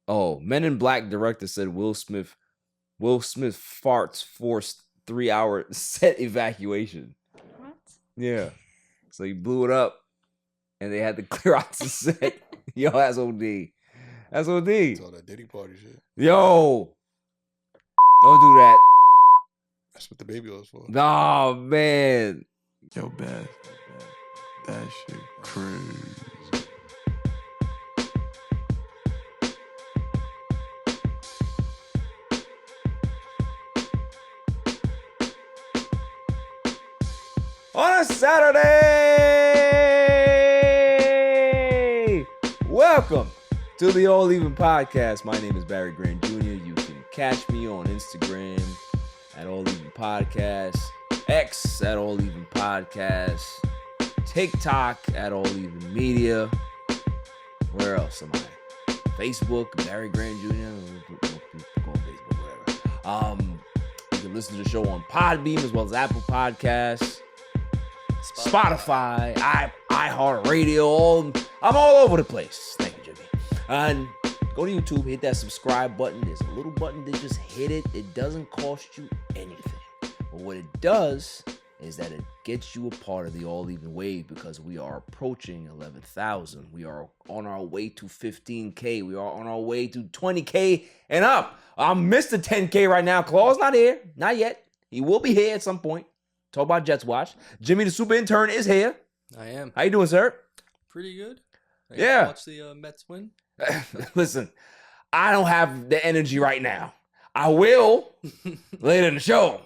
Oh, Men in Black director said Will Smith farts forced 3-hour set evacuation. What? Yeah. So he blew it up and they had to clear out the set. Yo, that's OD. That's OD. It's all that Diddy party shit. Yo. Don't do that. That's what the baby was for. Oh, man. Yo, Beth. That shit crazy. On a Saturday! Welcome to the All Even Podcast. My name is Barry Grant Jr. You can catch me on Instagram at All Even Podcast, X at All Even Podcast, TikTok at All Even Media. Where else am I? Facebook, Barry Grant Jr. Go on Facebook, whatever. You can listen to the show on Podbean as well as Apple Podcasts, Spotify, iHeartRadio. I'm all over the place. Thank you, Jimmy. And go to YouTube, hit that subscribe button. There's a little button that just hit it. It doesn't cost you anything. But what it does is that it gets you a part of the All Even Wave because we are approaching 11,000. We are on our way to 15K. We are on our way to 20K and up. I'm Mr. 10K right now. Claw's not here. Not yet. He will be here at some point. Talk about Jets Watch. Jimmy, the super intern, is here. I am. How you doing, sir? Pretty good. Yeah. Watch the Mets win. Listen, I don't have the energy right now. I will later in the show.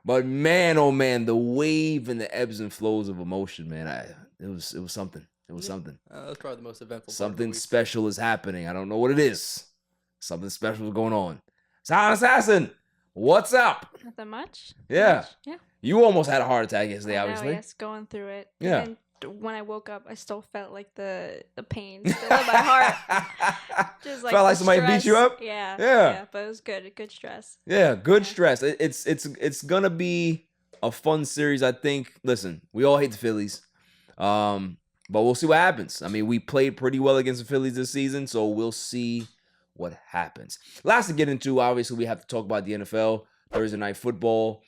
But man, oh man, the wave and the ebbs and flows of emotion, man. It was something. It was something. That's probably the most eventful. Something special is happening. I don't know what it is. Something special is going on. Silent Assassin, what's up? Nothing much. Yeah. Yeah. You almost had a heart attack yesterday, I know, obviously. yes, going through it. Yeah. And when I woke up, I still felt like the pain still in my heart. Just like felt like the somebody beat you stress. up? Yeah. Yeah. But it was good. Good stress. Yeah, good Yeah. stress. It's gonna be a fun series, I think. Listen, we all hate the Phillies. But we'll see what happens. I mean, we played pretty well against the Phillies this season, so we'll see what happens. Lots to get into. Obviously, we have to talk about the NFL, Thursday Night Football,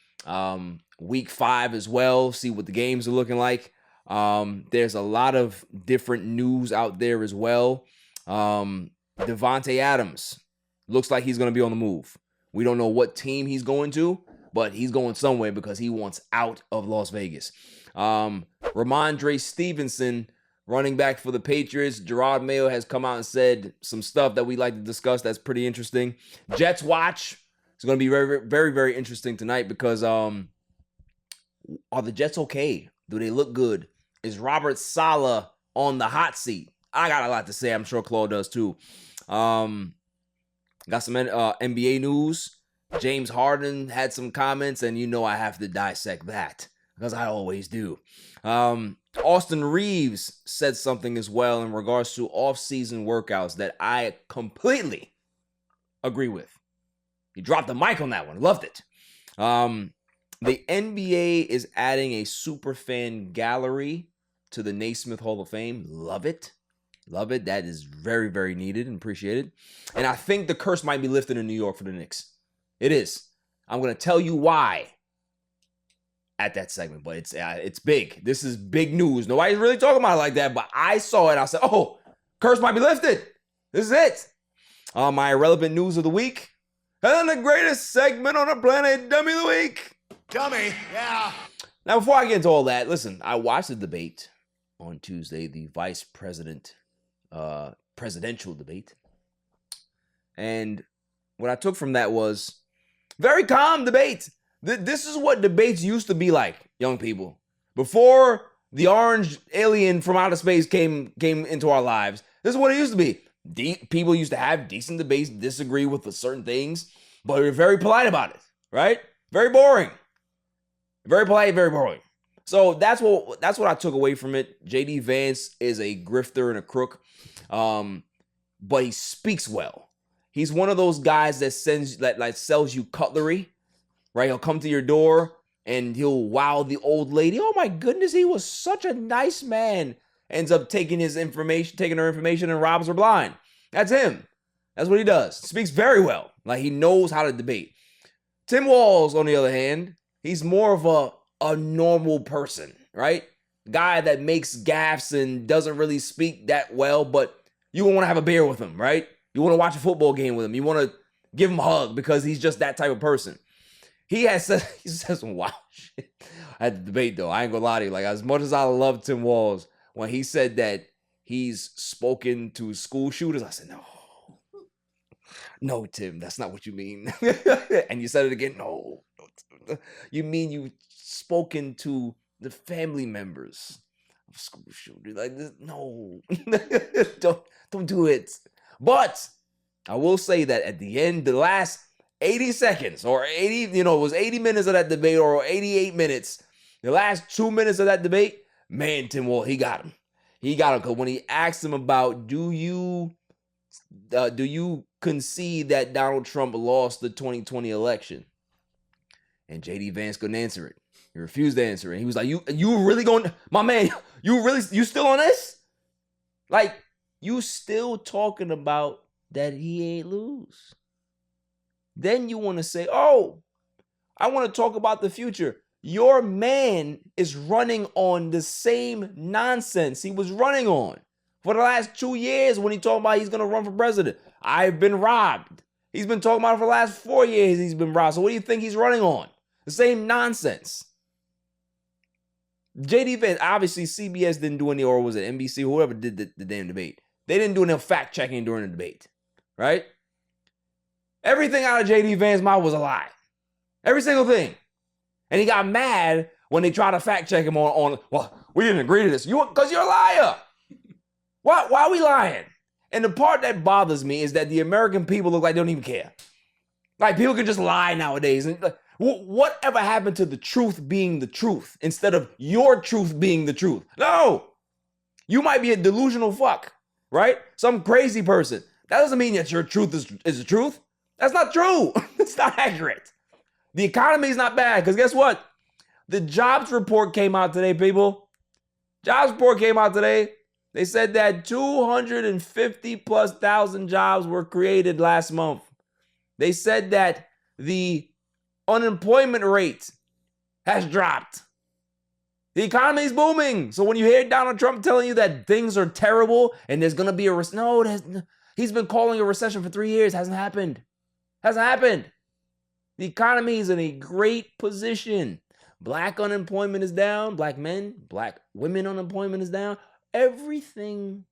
Week 5 as well, see what the games are looking like. There's a lot of different news out there as well. Davante Adams looks like he's going to be on the move. We don't know what team he's going to, but he's going somewhere because he wants out of Las Vegas. Rhamondre Stevenson, running back for the Patriots. Gerard Mayo has come out and said some stuff that we'd like to discuss that's pretty interesting. Jets Watch is going to be very, very, very interesting tonight because are the Jets okay? Do they look good? Is Robert Saleh on the hot seat? I got a lot to say. I'm sure Claude does too. Got some NBA news. James Harden had some comments, and you know I have to dissect that because I always do. Austin Reaves said something as well in regards to off-season workouts that I completely agree with. He dropped the mic on that one. Loved it. The NBA is adding a SUPERFAN gallery to the Naismith Hall of Fame. Love it. Love it. That is very, very needed and appreciated. And I think the curse might be lifted in New York for the Knicks. It is. I'm going to tell you why at that segment, but it's big. This is big news. Nobody's really talking about it like that, but I saw it. I said, oh, curse might be lifted. This is it. My irrelevant news of the week. And then the greatest segment on the planet, Dummy of the Week. Dummy, yeah. Now, before I get into all that, listen, I watched the debate on Tuesday, the vice president, presidential debate. And what I took from that was very calm debate. This is what debates used to be like, young people. Before the orange alien from outer space came into our lives, this is what it used to be. People used to have decent debates, disagree with certain things, but they were very polite about it, right? Very boring. Very polite, very boring. So that's what I took away from it. JD Vance is a grifter and a crook, but he speaks well. He's one of those guys that sells you cutlery, right? He'll come to your door and he'll wow the old lady. Oh my goodness, he was such a nice man. Ends up taking her information and robs her blind. That's him. That's what he does. Speaks very well. Like, he knows how to debate. Tim Walz, on the other hand, he's more of a normal person, right? Guy that makes gaffes and doesn't really speak that well, but you want to have a beer with him, right? You want to watch a football game with him. You want to give him a hug because he's just that type of person. He said some wild shit at the debate, though. I ain't gonna lie to you. Like, as much as I love Tim Walz, when he said that he's spoken to school shooters, I said, no, Tim, that's not what you mean. And you said it again. No, you mean you've spoken to the family members of school shooters. Like, no, don't do it. But I will say that at the end, the last 80 seconds or 80, it was 80 minutes of that debate or 88 minutes, the last 2 minutes of that debate, man, Tim Walz, he got him. He got him because when he asked him about, do you concede that Donald Trump lost the 2020 election? And J.D. Vance couldn't answer it. He refused to answer it. He was like, you really going, my man, you still on this? Like, you still talking about that he ain't lose. Then you want to say, oh, I want to talk about the future. Your man is running on the same nonsense he was running on for the last 2 years when he talked about he's going to run for president. I've been robbed. He's been talking about it for the last 4 years he's been robbed. So what do you think he's running on? The same nonsense. JD Vance, obviously CBS didn't do any, or was it NBC, whoever did the damn debate. They didn't do enough fact checking during the debate, right? Everything out of JD Vance's mouth was a lie. Every single thing. And he got mad when they tried to fact check him on well, we didn't agree to this. Because you're a liar. Why are we lying? And the part that bothers me is that the American people look like they don't even care. Like, people can just lie nowadays. And like, whatever happened to the truth being the truth instead of your truth being the truth? No. You might be a delusional fuck, right? Some crazy person. That doesn't mean that your truth is the truth. That's not true. It's not accurate. The economy is not bad because guess what? The jobs report came out today, people. Jobs report came out today. They said that 250,000+ jobs were created last month. They said that the unemployment rate has dropped. The economy is booming. So when you hear Donald Trump telling you that things are terrible and there's going to be a recession, he's been calling a recession for 3 years. Hasn't happened. Hasn't happened. The economy is in a great position. Black unemployment is down. Black men, black women unemployment is down. Everything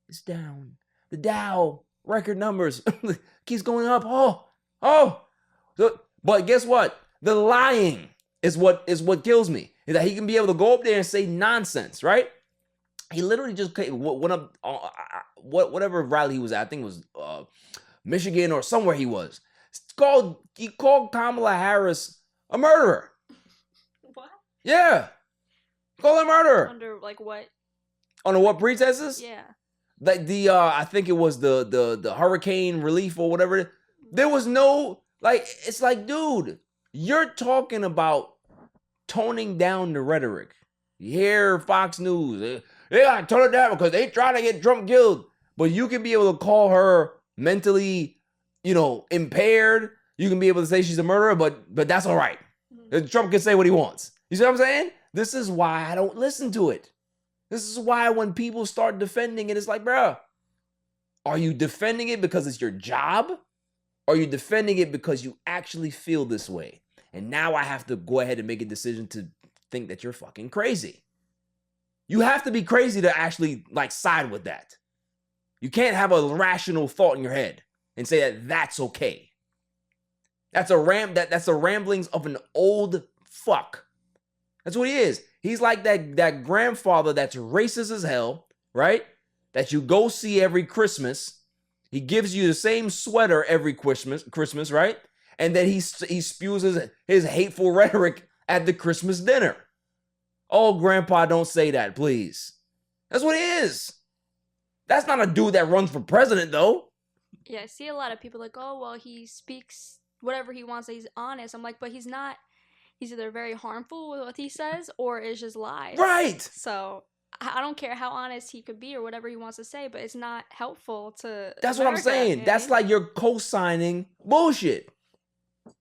is down. The Dow record numbers keeps going up. But guess what? The lying is what kills me. Is that he can be able to go up there and say nonsense, right? He literally just went up, whatever rally he was at. I think it was Michigan or somewhere he was. He called Kamala Harris a murderer. What? Yeah. Call her a murderer. Under like what? Under what pretenses? Yeah. Like I think it was the hurricane relief or whatever. There was no, like, it's like, dude, you're talking about toning down the rhetoric. You hear Fox News, they gotta tone it down because they trying to get Trump killed. But you can be able to call her mentally, impaired. You can be able to say she's a murderer, but that's all right. Trump can say what he wants. You see what I'm saying? This is why I don't listen to it. This is why when people start defending it, it's like, bro, are you defending it because it's your job? Or are you defending it because you actually feel this way? And now I have to go ahead and make a decision to think that you're fucking crazy. You have to be crazy to actually side with that. You can't have a rational thought in your head and say that that's okay. That's the ramblings of an old fuck. That's what he is. He's like that grandfather that's racist as hell, right? That you go see every Christmas. He gives you the same sweater every Christmas, right? And then he spews his hateful rhetoric at the Christmas dinner. Oh, grandpa, don't say that, please. That's what he is. That's not a dude that runs for president, though. Yeah, I see a lot of people like, oh, well, he speaks whatever he wants, he's honest. I'm like, but he's not. He's either very harmful with what he says or it's just lies. Right. So I don't care how honest he could be or whatever he wants to say, but it's not helpful to. That's what I'm America, saying. you know That's what I mean? like you're co-signing bullshit.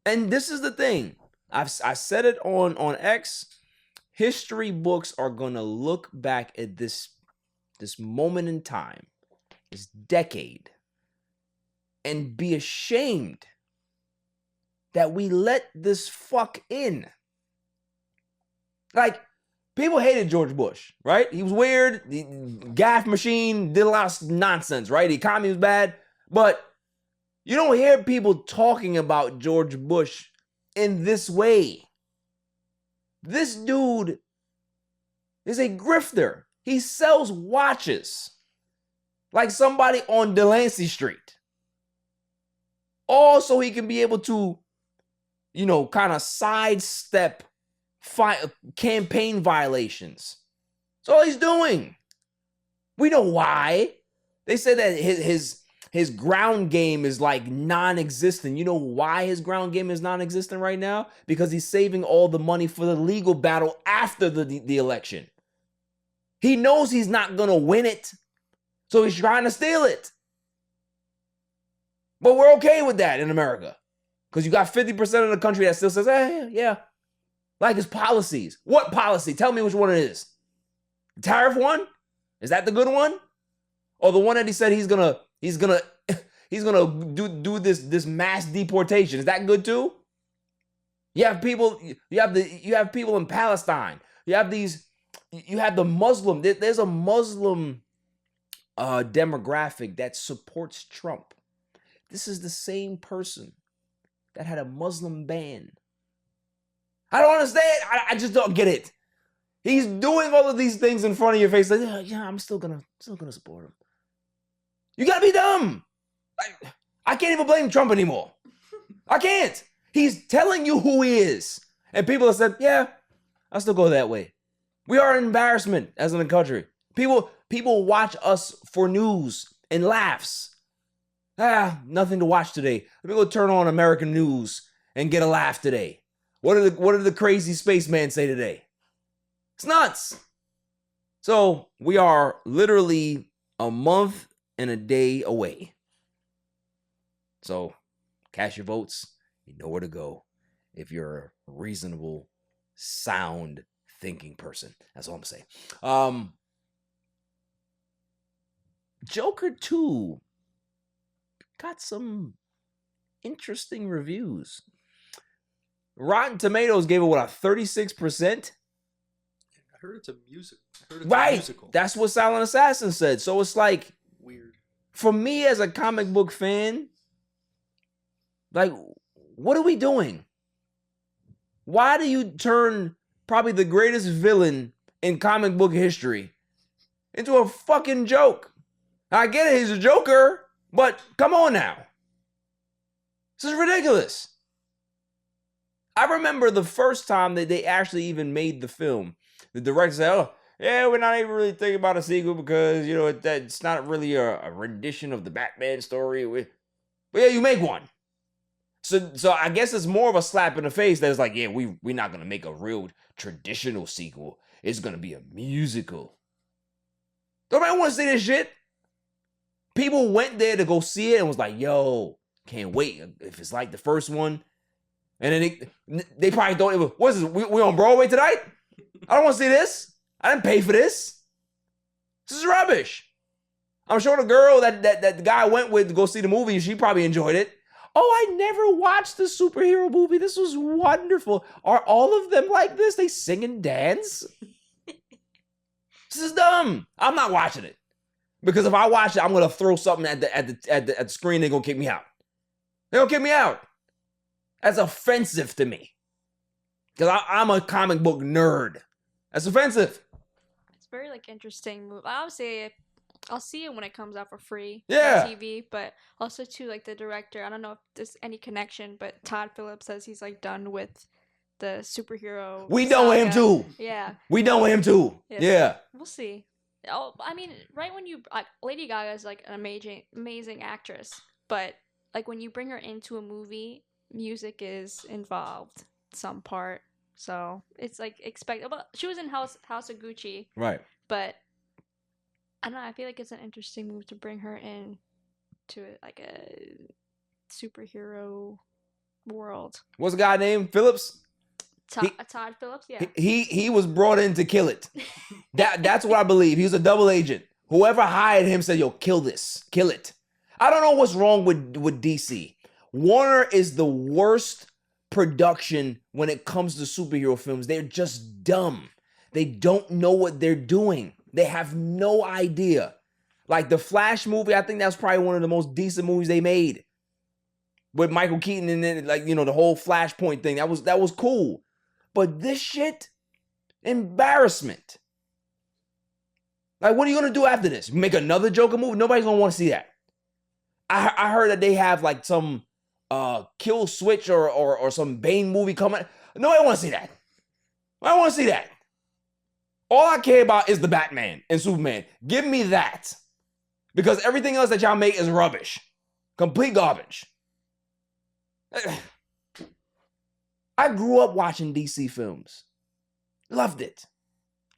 And this is the thing. I said it on X. History books are gonna look back at this moment in time, this decade, and be ashamed that we let this fuck in. Like, people hated George Bush, right? He was weird, the gaff machine, did a lot of nonsense, right? The economy was bad, but you don't hear people talking about George Bush in this way. This dude is a grifter. He sells watches like somebody on Delancey Street. All so he can be able to, kind of sidestep campaign violations. That's all he's doing. We know why. They said that his ground game is like non-existent. You know why his ground game is non-existent right now? Because he's saving all the money for the legal battle after the election. He knows he's not going to win it, so he's trying to steal it. But we're okay with that in America. Because you got 50% of the country that still says, yeah. Like his policies. What policy? Tell me which one it is. The tariff one? Is that the good one? Or the one that he said he's gonna do this mass deportation? Is that good too? You have people in Palestine. You have the Muslim. There's a Muslim demographic that supports Trump. This is the same person that had a Muslim ban. I don't understand. I just don't get it. He's doing all of these things in front of your face. Like, yeah, I'm still gonna support him. You gotta be dumb. I can't even blame Trump anymore. I can't. He's telling you who he is. And people have said, yeah, I'll still go that way. We are an embarrassment as in a country. People watch us for news and laughs. Nothing to watch today. Let me go turn on American news and get a laugh today. What did the crazy spaceman say today? It's nuts. So we are literally a month and a day away. So cast your votes. You know where to go if you're a reasonable, sound thinking person. That's all I'm saying. Joker 2 got some interesting reviews. Rotten Tomatoes gave it, a 36%? I heard it's a music. A musical. That's what Silent Assassin said. So it's like, Weird. for me as a comic book fan, like, what are we doing? Why do you turn probably the greatest villain in comic book history into a fucking joke? I get it, he's a Joker, but come on now. This is ridiculous. I remember the first time that they actually even made the film. The director said, oh, yeah, we're not even really thinking about a sequel because, it's not really a rendition of the Batman story. But yeah, you make one. So I guess it's more of a slap in the face that it's like, yeah, we're not going to make a real traditional sequel. It's going to be a musical. Don't I want to see this shit? People went there to go see it and was like, yo, can't wait if it's like the first one. And then they probably thought it was, what is this, we on Broadway tonight? I don't want to see this. I didn't pay for this. This is rubbish. I'm sure the girl that the guy went with to go see the movie, she probably enjoyed it. Oh, I never watched the superhero movie. This was wonderful. Are all of them like this? They sing and dance? This is dumb. I'm not watching it. Because if I watch it, I'm gonna throw something at the screen. They're gonna kick me out. They're gonna kick me out. That's offensive to me. Because I'm a comic book nerd. That's offensive. It's very interesting move. Obviously, I'll see it when it comes out for free on TV. But also too, the director. I don't know if there's any connection, but Todd Phillips says he's done with the superhero. We done with him too. Yeah. We done with him too. Yeah. We'll see. Oh, I mean, right when you Lady Gaga is an amazing actress, but when you bring her into a movie, music is involved some part. So it's expected. Well, she was in House of Gucci, right? But I don't know. I feel like it's an interesting move to bring her in to like a superhero world. What's the guy named Phillips? Todd Phillips, yeah. He was brought in to kill it. That's what I believe. He was a double agent. Whoever hired him said, "Yo, kill this, kill it." I don't know what's wrong with DC. Warner is the worst production when it comes to superhero films. They're just dumb. They don't know what they're doing. They have no idea. Like the Flash movie, I think that's probably one of the most decent movies they made. With Michael Keaton and then, like, you know, the whole Flashpoint thing. That was cool. But this shit, embarrassment. Like, what are you gonna do after this? Make another Joker movie? Nobody's gonna want to see that. I heard that they have like some Kill Switch or some Bane movie coming. Nobody want to see that. I don't want to see that. All I care about is the Batman and Superman. Give me that. Because everything else that y'all make is rubbish. Complete garbage. I grew up watching DC films. Loved it.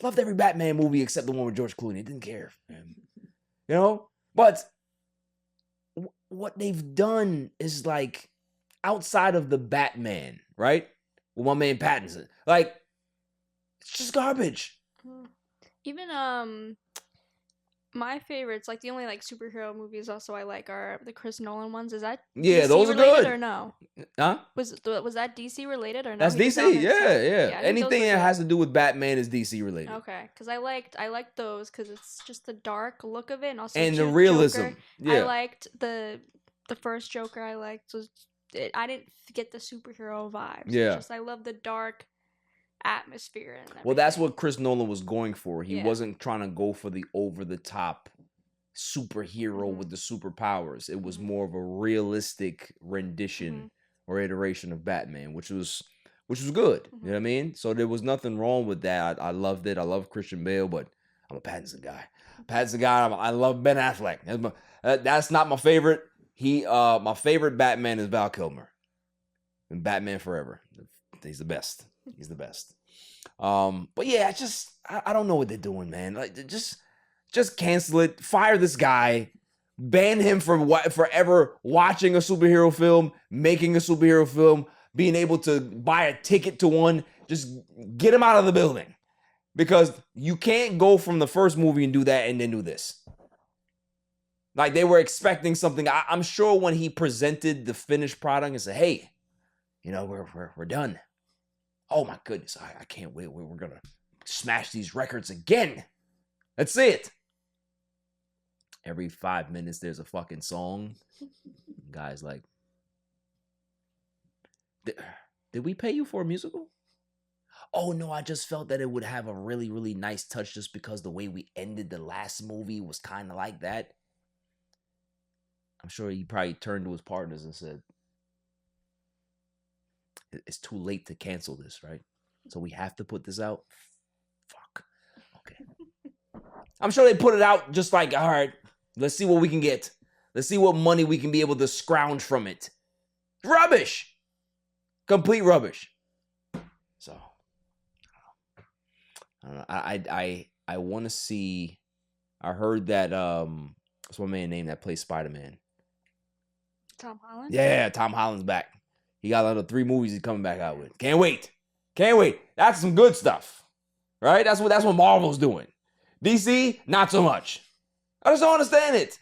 Loved every Batman movie except the one with George Clooney. Didn't care. Man. You know? But what they've done is like outside of the Batman, right? With my man Pattinson. Like, it's just garbage. Even my favorites, like the only like superhero movies also I like are the Chris Nolan ones. Is that DC those are related good or no? Huh? Was that DC related or no? That's DC, yeah. I think Anything those that were has to do with Batman is DC related. Okay, because I liked those because it's just the dark look of it and also And the realism. Joker. Yeah. I liked the first Joker. I liked I didn't get the superhero vibes. Yeah. It's just I love the dark atmosphere and Well, that's everything. what Chris Nolan was going for. He Yeah. wasn't trying to go for the over-the-top superhero Mhm. with the superpowers. It was more of a realistic rendition or iteration of Batman, which was good. You know what I mean? So there was nothing wrong with that. I loved it. I love Christian Bale, but I'm a Pattinson guy. I love Ben Affleck. That's not my favorite. My favorite Batman is Val Kilmer. And Batman Forever. He's the best. He's the best. But yeah, I don't know what they're doing, man. Like, just cancel it. Fire this guy. Ban him from forever watching a superhero film, making a superhero film, being able to buy a ticket to one. Just get him out of the building. Because you can't go from the first movie and do that and then do this. Like, they were expecting something. I'm sure when he presented the finished product and said, "Hey, you know, we're done. Oh my goodness, I can't wait. We're gonna smash these records again. Let's see it." Every 5 minutes there's a fucking song. Guys like, did we pay you for a musical? Oh no, I just felt that it would have a really, really nice touch just because the way we ended the last movie was kind of like that. I'm sure he probably turned to his partners and said, "It's too late to cancel this, right? So we have to put this out." Fuck. Okay. I'm sure they put it out just like, all right, let's see what we can get. Let's see what money we can be able to scrounge from it. Rubbish. Complete rubbish. So, I don't know. I want to see. I heard that what's my man name that plays Spider-Man? Tom Holland? Yeah, Tom Holland's back. He got another 3 movies he's coming back out with. Can't wait. Can't wait. That's some good stuff. Right? That's what Marvel's doing. DC, not so much. I just don't understand it.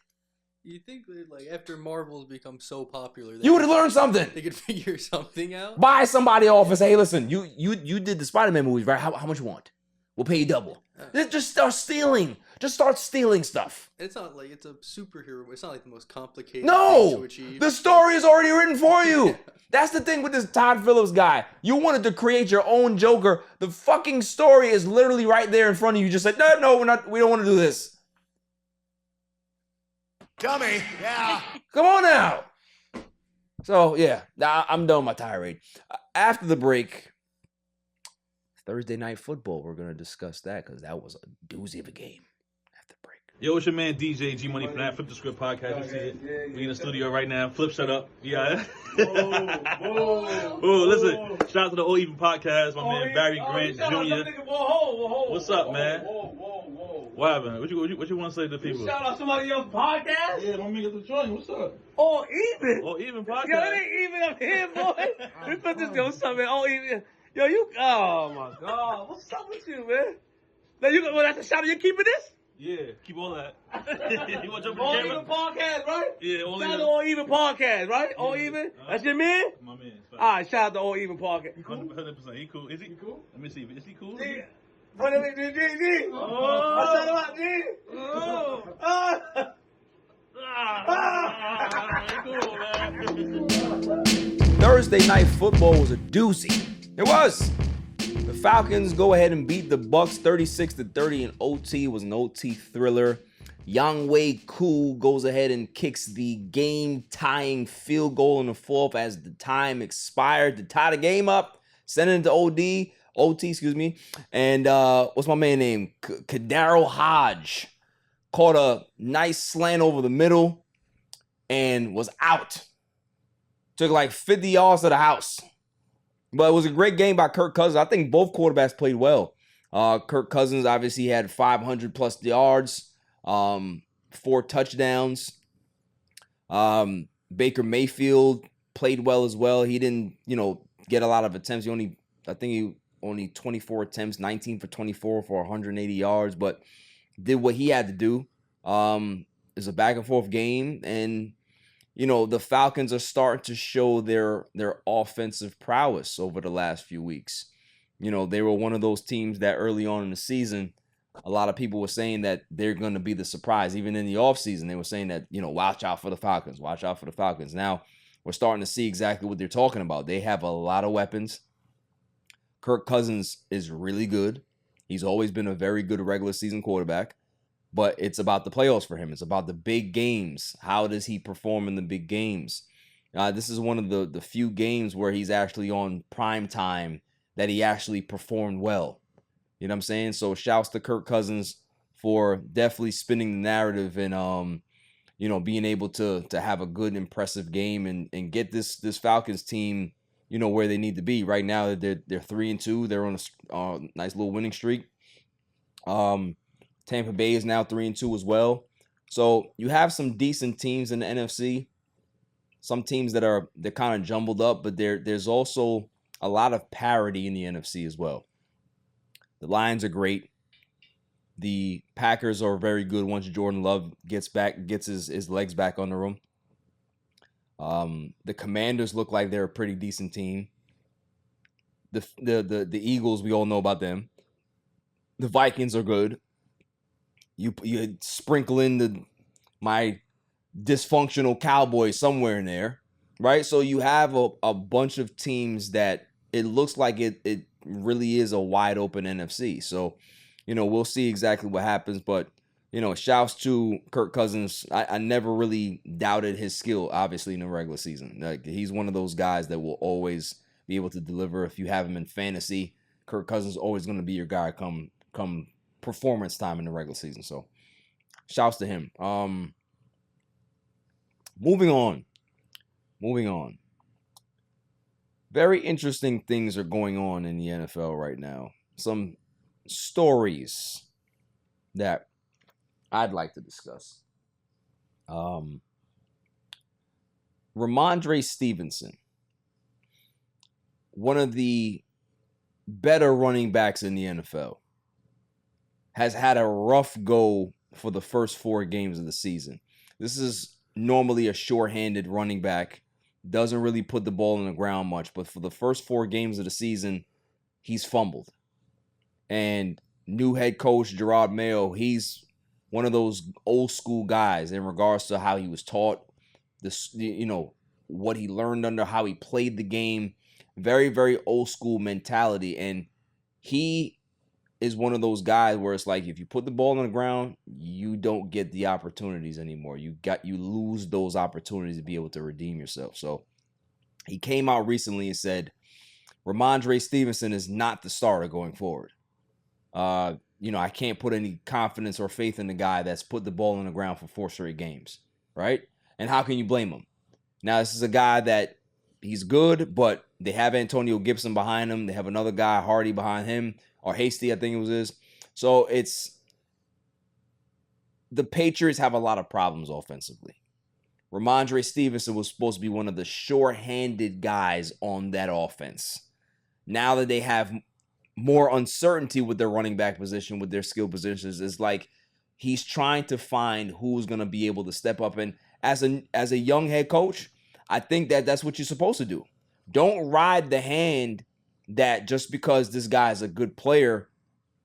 You think that, like, after Marvel's become so popular, You would have learned something. they could figure something out? Buy somebody off and say, "Hey, listen, you did the Spider-Man movies, right? How much you want? We'll pay you double." Just start stealing. Just start stealing stuff. It's not like it's a superhero. It's not like the most complicated thing No! to achieve. The story is already written for you. That's the thing with this Todd Phillips guy. You wanted to create your own Joker. The fucking story is literally right there in front of you. You just said, no, we don't want to do this. Dummy, yeah. Come on now. So, yeah, I'm done with my tirade. After the break, Thursday Night Football, we're going to discuss that because that was a doozy of a game. After the break. Yo, it's your man DJ G Money from that Flip the Script podcast. You see it? We in the studio right now. Flip, shut up. Yeah. Oh, listen. Shout out to the All Even podcast. My man Barry Grant Jr. What's up, man? What happened? What you want to say to people? Shout out somebody else's podcast? Yeah, my nigga the joint. What's up? All even. All even podcast. Yo, it ain't even up here, boy. We put this yo something. All even. Yo, you. Oh my God. What's up with you, man? Now you. Well, that's a shout out. You keeping this? Yeah, keep all that. You want to jump All in the even camera? podcast, right? Yeah, all Shout out even. to All Even podcast, right? All even. That's your man. My man. All right, shout out to All Even podcast. 100%. He cool. Is he cool? Let me see. Is he cool? Yeah. What is it, G? Oh. I said about G. Oh. He cool, man. Thursday night football was a doozy. It was. The Falcons go ahead and beat the Bucks 36-30 in OT. It was an OT thriller. Younghoe Koo goes ahead and kicks the game-tying field goal in the fourth as the time expired to tie the game up. Send it into OT. And what's my man name? Kadaro Hodge caught a nice slant over the middle and was out. Took like 50 yards to the house. But it was a great game by Kirk Cousins. I think both quarterbacks played well. Kirk Cousins obviously had 500-plus yards, 4 touchdowns. Baker Mayfield played well as well. He didn't, get a lot of attempts. I think he only 24 attempts, 19 for 24 for 180 yards, but did what he had to do. It was a back-and-forth game, and the Falcons are starting to show their offensive prowess over the last few weeks. They were one of those teams that early on in the season, a lot of people were saying that they're going to be the surprise. Even in the offseason, they were saying that, watch out for the Falcons, watch out for the Falcons. Now, we're starting to see exactly what they're talking about. They have a lot of weapons. Kirk Cousins is really good. He's always been a very good regular season quarterback. But it's about the playoffs for him. It's about the big games. How does he perform in the big games? This is one of the few games where he's actually on prime time that he actually performed well. You know what I'm saying? So shouts to Kirk Cousins for definitely spinning the narrative and being able to have a good, impressive game and get this Falcons team, where they need to be. Right now they're 3-2. They're on a nice little winning streak. Tampa Bay is now 3-2 as well. So you have some decent teams in the NFC. Some teams they're kind of jumbled up, but there's also a lot of parity in the NFC as well. The Lions are great. The Packers are very good once Jordan Love gets his legs back under him. The Commanders look like they're a pretty decent team. The Eagles, we all know about them. The Vikings are good. You sprinkle in my dysfunctional Cowboys somewhere in there, right? So you have a bunch of teams that it looks like it really is a wide open NFC. So, we'll see exactly what happens. But, shouts to Kirk Cousins. I never really doubted his skill, obviously, in the regular season. Like, he's one of those guys that will always be able to deliver. If you have him in fantasy, Kirk Cousins is always going to be your guy come performance time in the regular season. So shouts to him. Moving on. Very interesting things are going on in the NFL right now. Some stories that I'd like to discuss. Rhamondre Stevenson, one of the better running backs in the NFL, has had a rough go for the first 4 games of the season. This is normally a short-handed running back, doesn't really put the ball on the ground much, but for the first 4 games of the season, he's fumbled. And new head coach Gerard Mayo, he's one of those old school guys in regards to how he was taught, what he learned under, how he played the game. Very, very old school mentality. And he is one of those guys where it's like, if you put the ball on the ground, you don't get the opportunities anymore. You lose those opportunities to be able to redeem yourself. So he came out recently and said, Rhamondre Stevenson is not the starter going forward. I can't put any confidence or faith in the guy that's put the ball on the ground for 4 straight games, right? And how can you blame him? Now, this is a guy that he's good, but they have Antonio Gibson behind him. They have another guy, Hardy, behind him, or Hasty, I think it was his. So it's the Patriots have a lot of problems offensively. Rhamondre Stevenson was supposed to be one of the sure-handed guys on that offense. Now that they have more uncertainty with their running back position, with their skill positions, it's like he's trying to find who's going to be able to step up. And as a young head coach, I think that's what you're supposed to do. Don't ride the hand that just because this guy is a good player,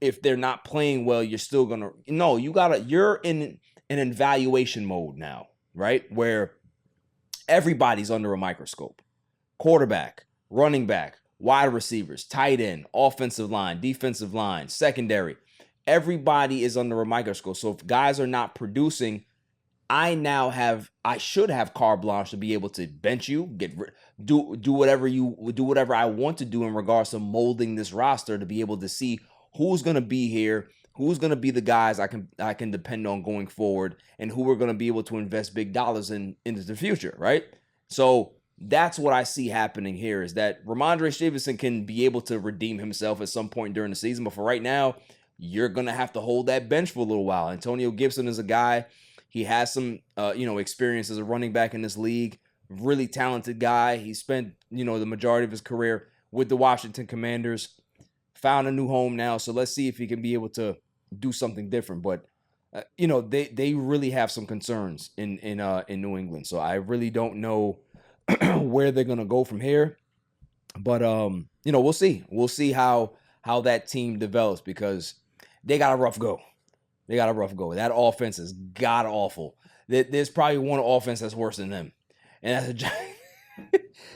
if they're not playing well, you're still going to... No, you're in an evaluation mode now, right? Where everybody's under a microscope. Quarterback, running back, wide receivers, tight end, offensive line, defensive line, secondary. Everybody is under a microscope. So if guys are not producing, I should have carte blanche to be able to bench you, do whatever I want to do in regards to molding this roster, to be able to see who's going to be here, who's going to be the guys I can depend on going forward, and who we're going to be able to invest big dollars into the future, right? So that's what I see happening here, is that Rhamondre Stevenson can be able to redeem himself at some point during the season, but for right now, you're going to have to hold that bench for a little while. Antonio Gibson is a guy, he has some experience as a running back in this league, really talented guy. He spent the majority of his career with the Washington Commanders, found a new home now, so let's see if he can be able to do something different. But they really have some concerns in New England, so I really don't know where they're gonna go from here. But we'll see. We'll see how that team develops, because they got a rough go. That offense is god awful. There's probably one offense that's worse than them, and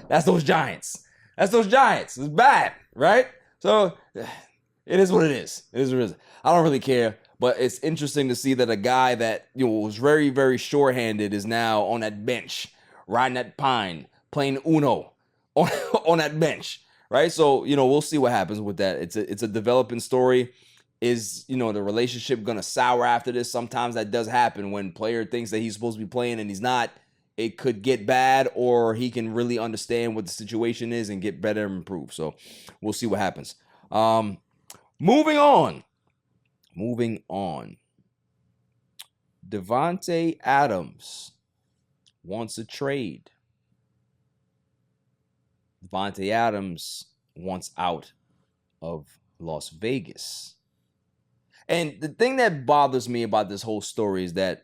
that's those Giants. It's bad, right? So it is what it is. I don't really care, but it's interesting to see that a guy that was very, very sure-handed is now on that bench, riding that pine, playing Uno on that bench, right? So we'll see what happens with that. It's a developing story. Is the relationship gonna sour after this? Sometimes that does happen when player thinks that he's supposed to be playing and he's not. It could get bad, or he can really understand what the situation is and get better and improve. So we'll see what happens. Moving on. Davante Adams wants a trade. Davante Adams wants out of Las Vegas. And the thing that bothers me about this whole story is that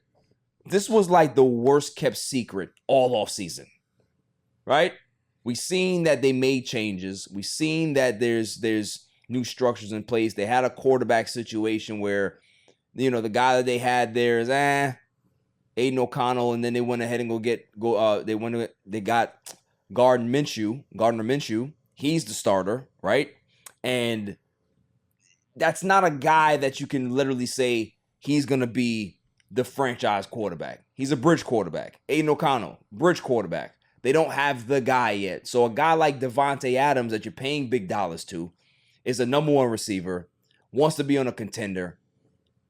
this was like the worst kept secret all offseason, right? We seen that they made changes. We seen that there's new structures in place. They had a quarterback situation where, the guy that they had there is Aiden O'Connell, and then they went ahead and they got Gardner Minshew. He's the starter, right? And that's not a guy that you can literally say he's going to be the franchise quarterback. He's a bridge quarterback. Aiden O'Connell, bridge quarterback. They don't have the guy yet. So a guy like Davante Adams that you're paying big dollars to is a number one receiver, wants to be on a contender.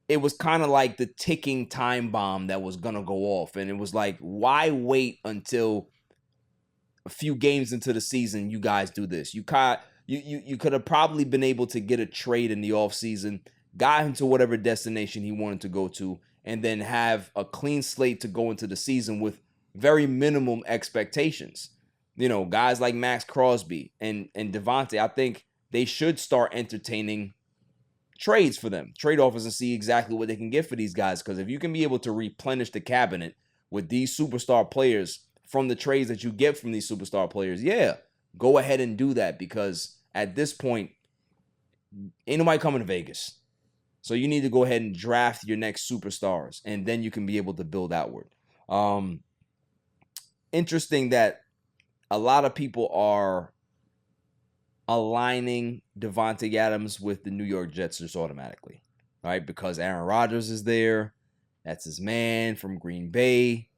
It was kind of like the ticking time bomb that was going to go off. And it was like, why wait until a few games into the season you guys do this? You could have probably been able to get a trade in the offseason, got him to whatever destination he wanted to go to, and then have a clean slate to go into the season with very minimum expectations. Guys like Max Crosby and Davante, I think they should start entertaining trades for them, trade offers, and see exactly what they can get for these guys. Because if you can be able to replenish the cabinet with these superstar players from the trades that you get from these superstar players, go ahead and do that, because at this point, ain't nobody coming to Vegas. So you need to go ahead and draft your next superstars, and then you can be able to build outward. Interesting that a lot of people are aligning Davante Adams with the New York Jets just automatically, right? Because Aaron Rodgers is there. That's his man from Green Bay.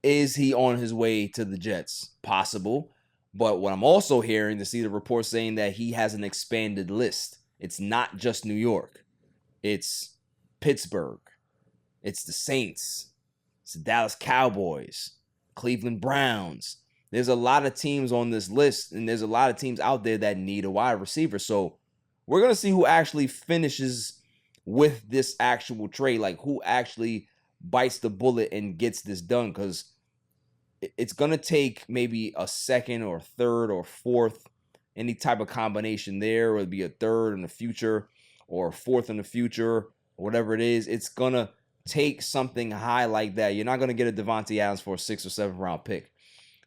Is he on his way to the Jets? Possible. But what I'm also hearing, to see the report saying that he has an expanded list. It's not just New York. It's Pittsburgh. It's the Saints. It's the Dallas Cowboys. Cleveland Browns. There's a lot of teams on this list, and there's a lot of teams out there that need a wide receiver. So we're going to see who actually finishes with this actual trade. Like, who actually bites the bullet and gets this done? Because it's going to take maybe a second or third or fourth, any type of combination there, or it'd be a third in the future or a fourth in the future, or whatever it is. It's going to take something high like that. You're not going to get a Davante Adams for a 6th or 7th round pick.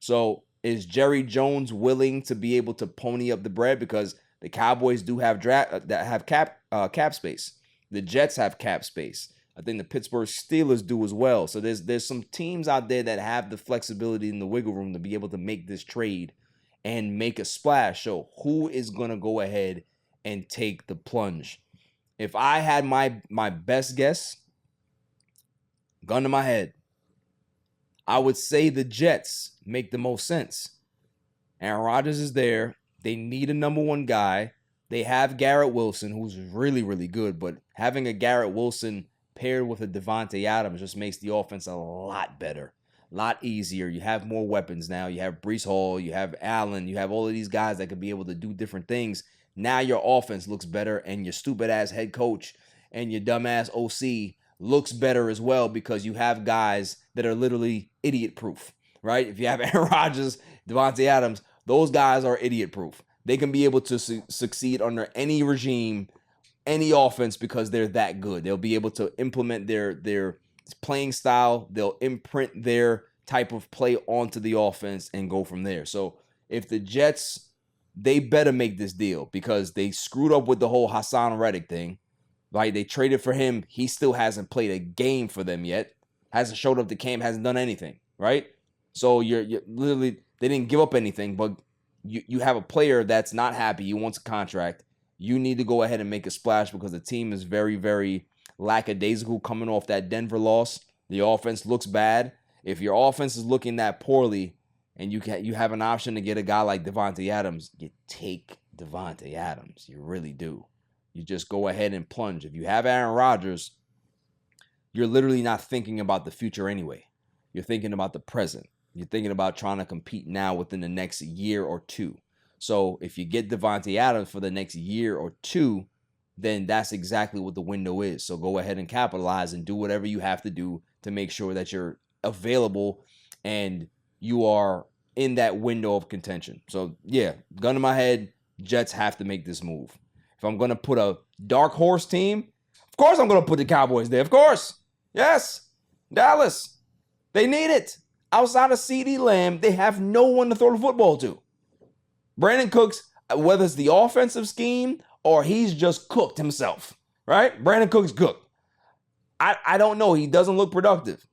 So is Jerry Jones willing to be able to pony up the bread? Because the Cowboys do have cap space. The Jets have cap space. I think the Pittsburgh Steelers do as well. So there's some teams out there that have the flexibility and the wiggle room to be able to make this trade and make a splash. So who is going to go ahead and take the plunge? If I had my best guess, gun to my head, I would say the Jets make the most sense. Aaron Rodgers is there. They need a number one guy. They have Garrett Wilson, who's really, really good. But having a Garrett Wilson paired with a Davante Adams just makes the offense a lot better, a lot easier. You have more weapons now. You have Breece Hall. You have Allen. You have all of these guys that could be able to do different things. Now your offense looks better, and your stupid-ass head coach and your dumbass OC looks better as well, because you have guys that are literally idiot-proof, right? If you have Aaron Rodgers, Davante Adams, those guys are idiot-proof. They can be able to succeed under any regime, any offense, because they're that good. They'll be able to implement their playing style. They'll imprint their type of play onto the offense and go from there. So if the Jets, they better make this deal, because they screwed up with the whole Hassan Reddick thing. Right, they traded for him. He still hasn't played a game for them yet. Hasn't showed up to camp. Hasn't done anything. Right. So you're literally, they didn't give up anything, but you have a player that's not happy. He wants a contract. You need to go ahead and make a splash, because the team is very, very lackadaisical coming off that Denver loss. The offense looks bad. If your offense is looking that poorly, and you have an option to get a guy like Davante Adams, you take Davante Adams. You really do. You just go ahead and plunge. If you have Aaron Rodgers, you're literally not thinking about the future anyway. You're thinking about the present. You're thinking about trying to compete now within the next year or two. So if you get Davante Adams for the next year or two, then that's exactly what the window is. So go ahead and capitalize and do whatever you have to do to make sure that you're available and you are in that window of contention. So yeah, gun to my head, Jets have to make this move. If I'm going to put a dark horse team, of course I'm going to put the Cowboys there. Of course. Yes. Dallas. They need it. Outside of CeeDee Lamb, they have no one to throw the football to. Brandon Cooks, whether it's the offensive scheme or he's just cooked himself, right? Brandon Cooks cooked. I don't know. He doesn't look productive.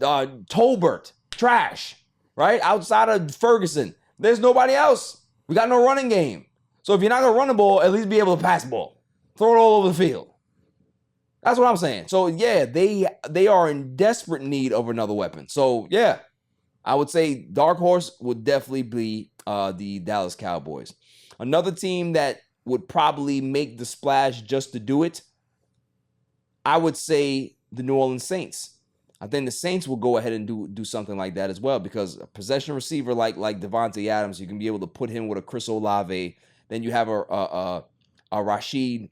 Tolbert, trash, right? Outside of Ferguson, there's nobody else. We got no running game. So if you're not going to run the ball, at least be able to pass the ball. Throw it all over the field. That's what I'm saying. So, yeah, they are in desperate need of another weapon. So, yeah, I would say dark horse would definitely be the Dallas Cowboys. Another team that would probably make the splash just to do it, I would say the New Orleans Saints. I think the Saints will go ahead and do something like that as well, because a possession receiver like Davante Adams, you can be able to put him with a Chris Olave. Then you have a Rashid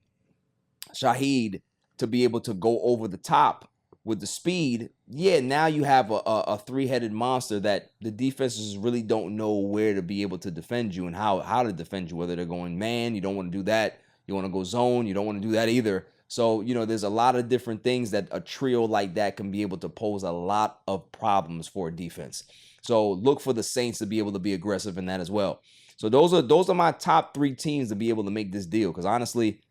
Shaheed to be able to go over the top with the speed. Yeah, now you have a three-headed monster that the defenses really don't know where to be able to defend you and how to defend you, whether they're going man, you don't want to do that. You want to go zone, you don't want to do that either. So, there's a lot of different things that a trio like that can be able to pose a lot of problems for a defense. So look for the Saints to be able to be aggressive in that as well. So those are my top 3 teams to be able to make this deal, because honestly,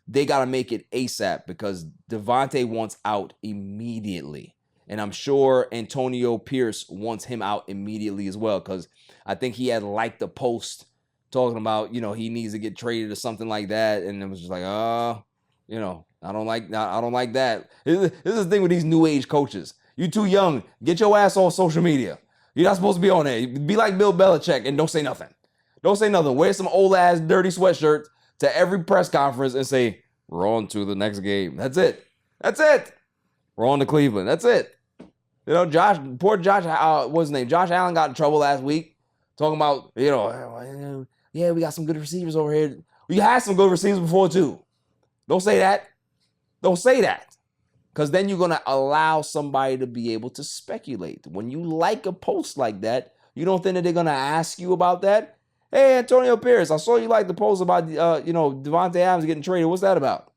they got to make it ASAP, because Davante wants out immediately. And I'm sure Antonio Pierce wants him out immediately as well, because I think he had liked the post talking about, he needs to get traded or something like that. And it was just like, I don't like that. This is the thing with these new age coaches. You too young. Get your ass on social media. You're not supposed to be on there. Be like Bill Belichick and don't say nothing. Don't say nothing. Wear some old ass dirty sweatshirt to every press conference and say, we're on to the next game. That's it. We're on to Cleveland. That's it. Poor Josh, what's his name? Josh Allen got in trouble last week talking about, we got some good receivers over here. We had some good receivers before too. Don't say that. Don't say that. Because then you're going to allow somebody to be able to speculate. When you like a post like that, you don't think that they're going to ask you about that? Hey, Antonio Pierce, I saw you like the post about, Davante Adams getting traded. What's that about?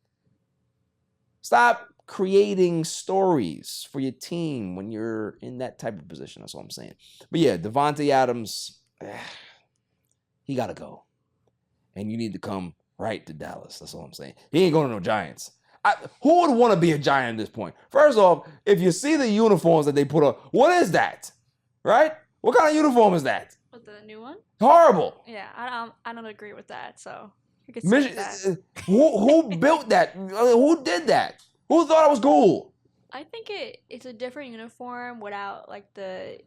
Stop creating stories for your team when you're in that type of position. That's all I'm saying. But yeah, Davante Adams, he got to go. And you need to come right to Dallas. That's all I'm saying. He ain't going to no Giants. Who would want to be a Giant at this point? First off, if you see the uniforms that they put on, what is that? Right? What kind of uniform is that? With the new one? Horrible. Yeah, I don't agree with that. So you could say that. Who built that? Who did that? Who thought it was cool? I think it's a different uniform without like the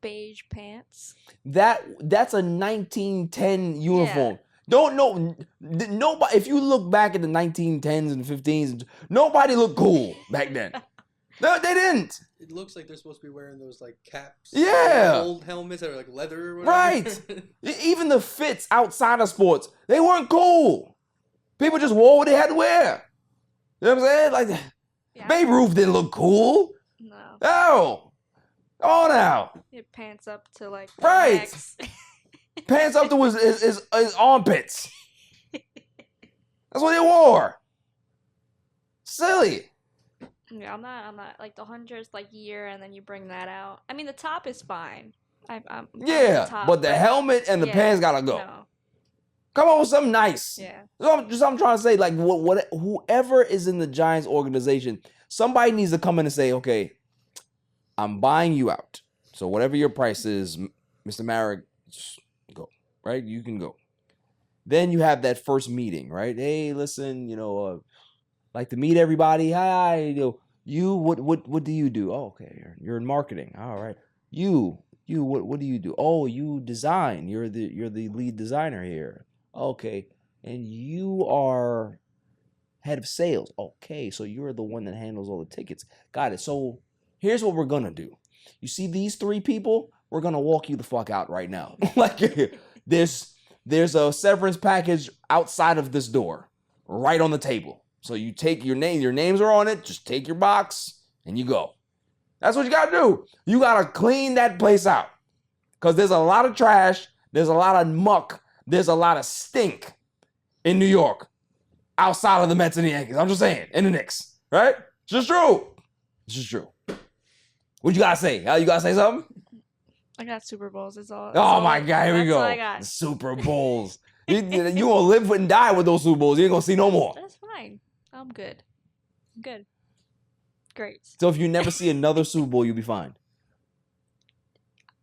beige pants. That's a 1910 uniform. Yeah. Don't know. Nobody. If you look back at the 1910s and 15s, nobody looked cool back then. No, they didn't. It looks like they're supposed to be wearing those like caps. Yeah. Old helmets that are like leather or whatever. Right. Even the fits outside of sports, they weren't cool. People just wore what they had to wear. You know what I'm saying? Like, yeah. Babe Ruth didn't look cool. No. Oh. Oh, now. Your pants up to like right. Necks. Pants up to his armpits. That's what he wore. Silly. Yeah, I'm not like the hundreds like year, and then you bring that out. I mean, the top is fine. I'm yeah, top, but the helmet and the pants gotta go. No. Come on with something nice. Yeah. So I'm trying to say, like, whoever is in the Giants organization, somebody needs to come in and say, okay, I'm buying you out. So whatever your price is, Mr. Marek, go. Right? You can go. Then you have that first meeting, right? Hey, listen, like to meet everybody. Hi, what do you do? Oh, okay, you're in marketing. All right. You what do you do? Oh, you design. You're the lead designer here. Okay. And you are head of sales. Okay, so you're the one that handles all the tickets. Got it. So here's what we're gonna do. You see these three people? We're gonna walk you the fuck out right now. Like there's a severance package outside of this door, right on the table. So you take your name, your names are on it, just take your box and you go. That's what you gotta do. You gotta clean that place out. Because there's a lot of trash, there's a lot of muck, there's a lot of stink in New York outside of the Mets and the Yankees. I'm just saying, in the Knicks, right? It's just true. It's just true. What you gotta say? You gotta say something? I got Super Bowls. It's all. Oh my God, here we go. All I got. Super Bowls. you gonna live and die with those Super Bowls. You ain't gonna see no more. That's fine. I'm good. I'm good. Great. So if you never see another Super Bowl, you'll be fine.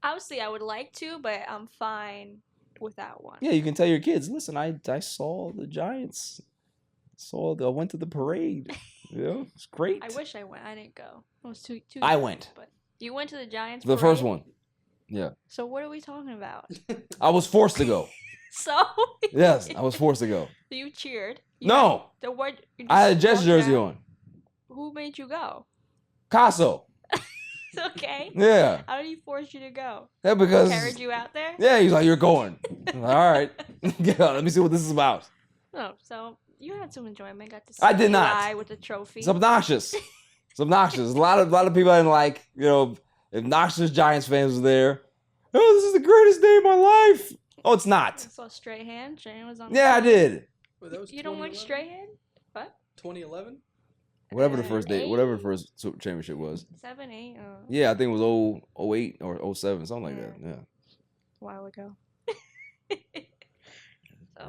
Obviously, I would like to, but I'm fine without one. Yeah, you can tell your kids, listen, I saw the Giants. I went to the parade. It's great. I wish I went. I didn't go. It was too I went. But you went to the Giants The parade? first one. Yeah. So what are we talking about? I was forced to go. So? Yes, I was forced to go. You cheered? No. I had a Jets jersey on. Who made you go? Casso. Okay. Yeah. How did he force you to go? Yeah, because Carried you out there? Yeah, he's like, you're going. All right. Yeah, let me see what this is about. Oh, so you had some enjoyment. Got to see I did not. Eli with the trophy. It's obnoxious. It's obnoxious. A lot of people didn't like, obnoxious Giants fans were there. Oh, this is the greatest day of my life. Oh, it's not. I saw Strahan. Strahan was on. Yeah, I did. Wait, that was you don't like Strahan? What? 2011? Whatever the first day, whatever the first championship was. 7, 8. Yeah, I think it was 08 or 07, something like that. Yeah. A while ago. So.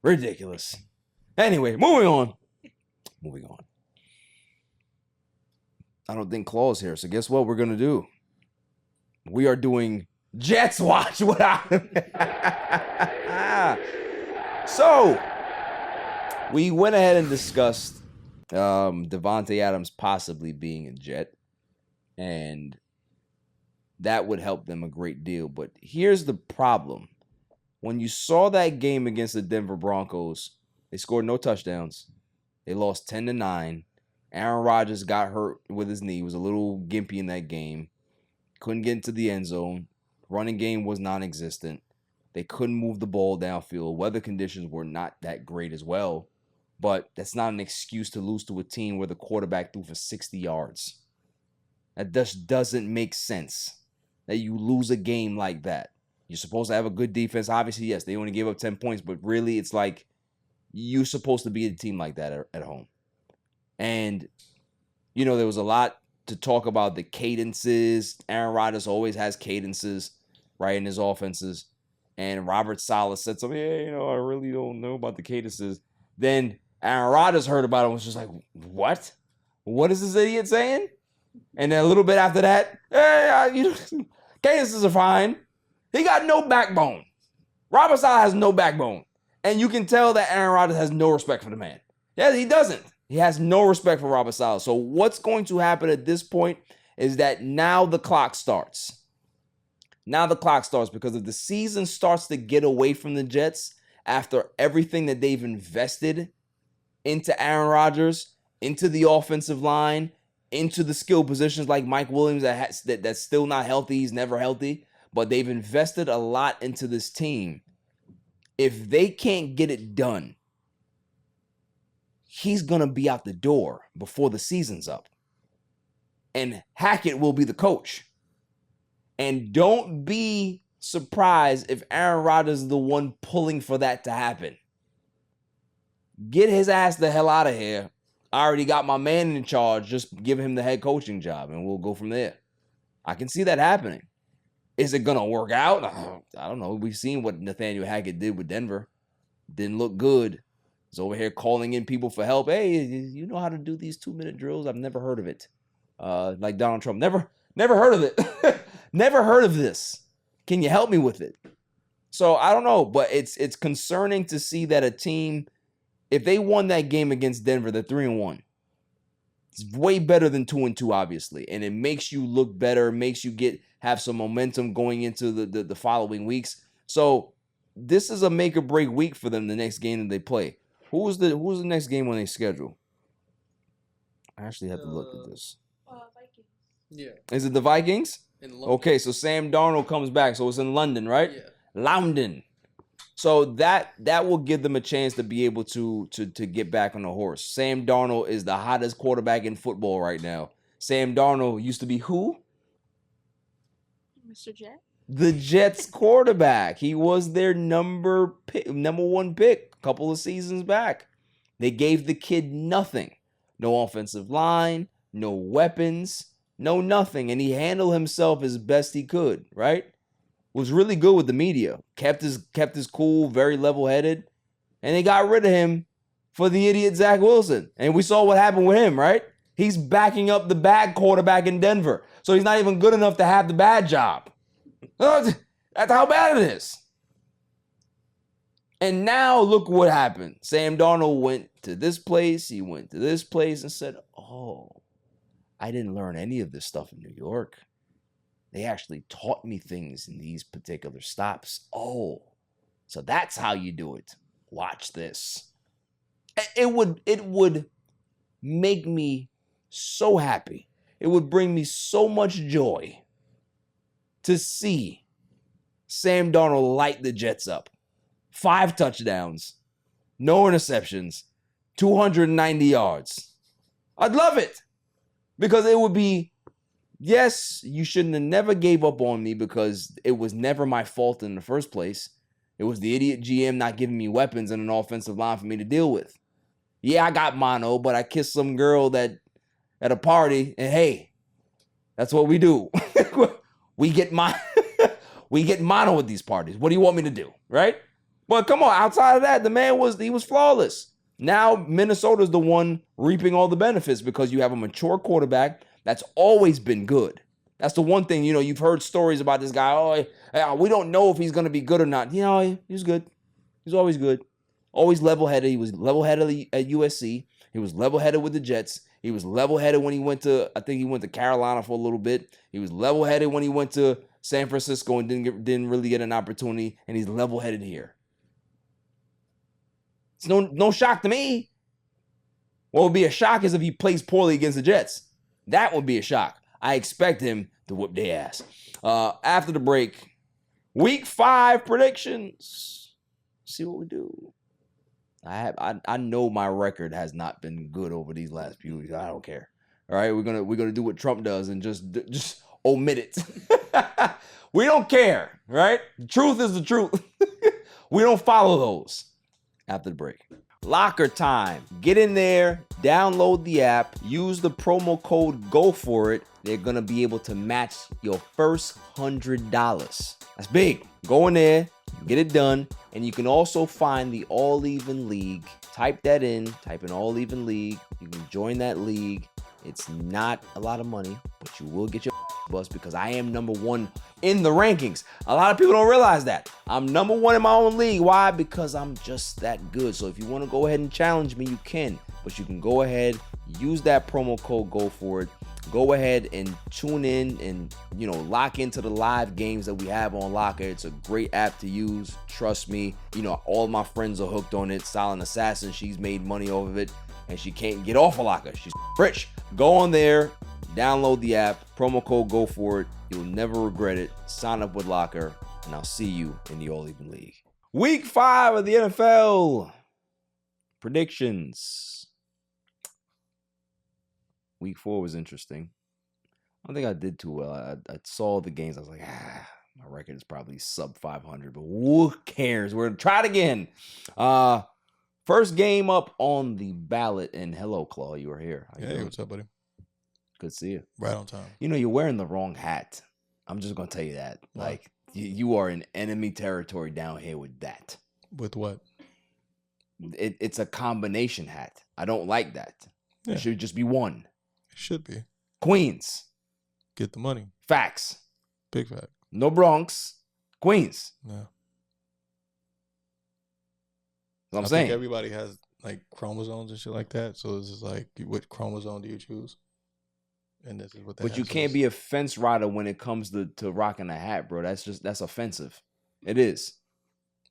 Ridiculous. Anyway, moving on. I don't think Claw's here, so guess what we're gonna do? We are doing Jets Watch without him. So we went ahead and discussed Davante Adams possibly being a Jet, and that would help them a great deal. But here's the problem. When you saw that game against the Denver Broncos, they scored no touchdowns. They lost 10-9. Aaron Rodgers got hurt with his knee. He was a little gimpy in that game. Couldn't get into the end zone. Running game was non-existent. They couldn't move the ball downfield. Weather conditions were not that great as well. But that's not an excuse to lose to a team where the quarterback threw for 60 yards. That just doesn't make sense that you lose a game like that. You're supposed to have a good defense. Obviously, yes, they only gave up 10 points, but really it's like you're supposed to be a team like that at home. And, you know, there was a lot to talk about the cadences. Aaron Rodgers always has cadences, right, in his offenses. And Robert Saleh said something, yeah, you know, I really don't know about the cadences. Then Aaron Rodgers heard about it and was just like, what? What is this idiot saying? And then a little bit after that, hey, you know, cadences are fine. He got no backbone. Robert Saleh has no backbone. And you can tell that Aaron Rodgers has no respect for the man. Yeah, he doesn't. He has no respect for Robert Saleh. So what's going to happen at this point is that now the clock starts. Now the clock starts because if the season starts to get away from the Jets after everything that they've invested into Aaron Rodgers, into the offensive line, into the skill positions like Mike Williams that's still not healthy. He's never healthy. But they've invested a lot into this team. If they can't get it done, he's going to be out the door before the season's up. And Hackett will be the coach. And don't be surprised if Aaron Rodgers is the one pulling for that to happen. Get his ass the hell out of here. I already got my man in charge. Just give him the head coaching job and we'll go from there. I can see that happening. Is it going to work out? I don't know. We've seen what Nathaniel Hackett did with Denver. Didn't look good. He's over here calling in people for help. Hey, you know how to do these 2-minute drills? I've never heard of it. Like Donald Trump. Never heard of it. Never heard of this. Can you help me with it? So I don't know, but it's concerning to see that a team, if they won that game against Denver, they're 3-1. It's way better than 2-2, obviously. And it makes you look better, makes you have some momentum going into the following weeks. So this is a make or break week for them, the next game that they play. Who's the next game when they schedule? I actually have to look at this. Vikings. Yeah. Is it the Vikings? In London. Okay, so Sam Darnold comes back. So it's in London, right? Yeah. London. So that will give them a chance to be able to get back on the horse. Sam Darnold is the hottest quarterback in football right now. Sam Darnold used to be who? Mr. Jet? The Jets quarterback. He was their number one pick a couple of seasons back. They gave the kid nothing. No offensive line, no weapons, no nothing. And he handled himself as best he could, right? Was really good with the media. Kept his cool, very level-headed. And they got rid of him for the idiot Zach Wilson. And we saw what happened with him, right? He's backing up the bad quarterback in Denver. So he's not even good enough to have the bad job. That's how bad it is. And now look what happened. Sam Darnold went to this place. He went to this place and said, oh, I didn't learn any of this stuff in New York. They actually taught me things in these particular stops. Oh, so that's how you do it. Watch this. It would make me so happy. It would bring me so much joy to see Sam Darnold light the Jets up. 5 touchdowns, no interceptions, 290 yards. I'd love it because it would be, yes, you shouldn't have never gave up on me because it was never my fault in the first place. It was the idiot GM not giving me weapons and an offensive line for me to deal with. Yeah, I got mono, but I kissed some girl that at a party, and hey, that's what we do. we get mono at these parties. What do you want me to do, right? But come on, outside of that, the man he was flawless. Now Minnesota's the one reaping all the benefits because you have a mature quarterback that's always been good. That's the one thing, you've heard stories about this guy. Oh, we don't know if he's going to be good or not. He's good. He's always good. Always level-headed. He was level-headed at USC. He was level-headed with the Jets. He was level-headed when he went to Carolina for a little bit. He was level-headed when he went to San Francisco and didn't really get an opportunity. And he's level-headed here. It's no shock to me. What would be a shock is if he plays poorly against the Jets. That would be a shock. I expect him to whip their ass. After the break, Week 5 predictions. See what we do. I know my record has not been good over these last few weeks. I don't care. All right, we're gonna do what Trump does and just omit it. We don't care, right? The truth is the truth. We don't follow those. After the break. Locker time. Get in there, download the app, use the promo code GO FOR IT. They're gonna be able to match your first $100. That's big. Go in there, get it done, and you can also find the All Even League. Type that in, type in All Even League. You can join that league. It's not a lot of money, but you will get your bus because I am number one in the rankings. A lot of people don't realize that. I'm number one in my own league. Why? Because I'm just that good. So if you want to go ahead and challenge me, you can. But you can go ahead, use that promo code GO FOR IT. Go ahead and tune in and, lock into the live games that we have on Locker. It's a great app to use. Trust me. All my friends are hooked on it. Silent Assassin, she's made money off of it. And she can't get off of Locker. She's rich. Go on there, download the app, promo code GO FOR IT. You'll never regret it. Sign up with Locker, and I'll see you in the All Even League. Week 5 of the NFL. Predictions. Week 4 was interesting. I don't think I did too well. I saw the games. I was like, my record is probably sub 500, but who cares? We're going to try it again. First game up on the ballot, and hello, Claw, you were here. Hey, what's up, buddy? Good to see you. Right on time. You're wearing the wrong hat. I'm just going to tell you that. What? Like, you are in enemy territory down here with that. With what? It's a combination hat. I don't like that. Yeah. It should just be one. It should be. Queens. Get the money. Facts. Big fact. No Bronx. Queens. Yeah. That's what I'm I saying. think everybody has like chromosomes and shit like that. So this is like, what chromosome do you choose? And this is what that. But you can't be a fence rider when it comes to rocking a hat, bro. That's offensive. It is.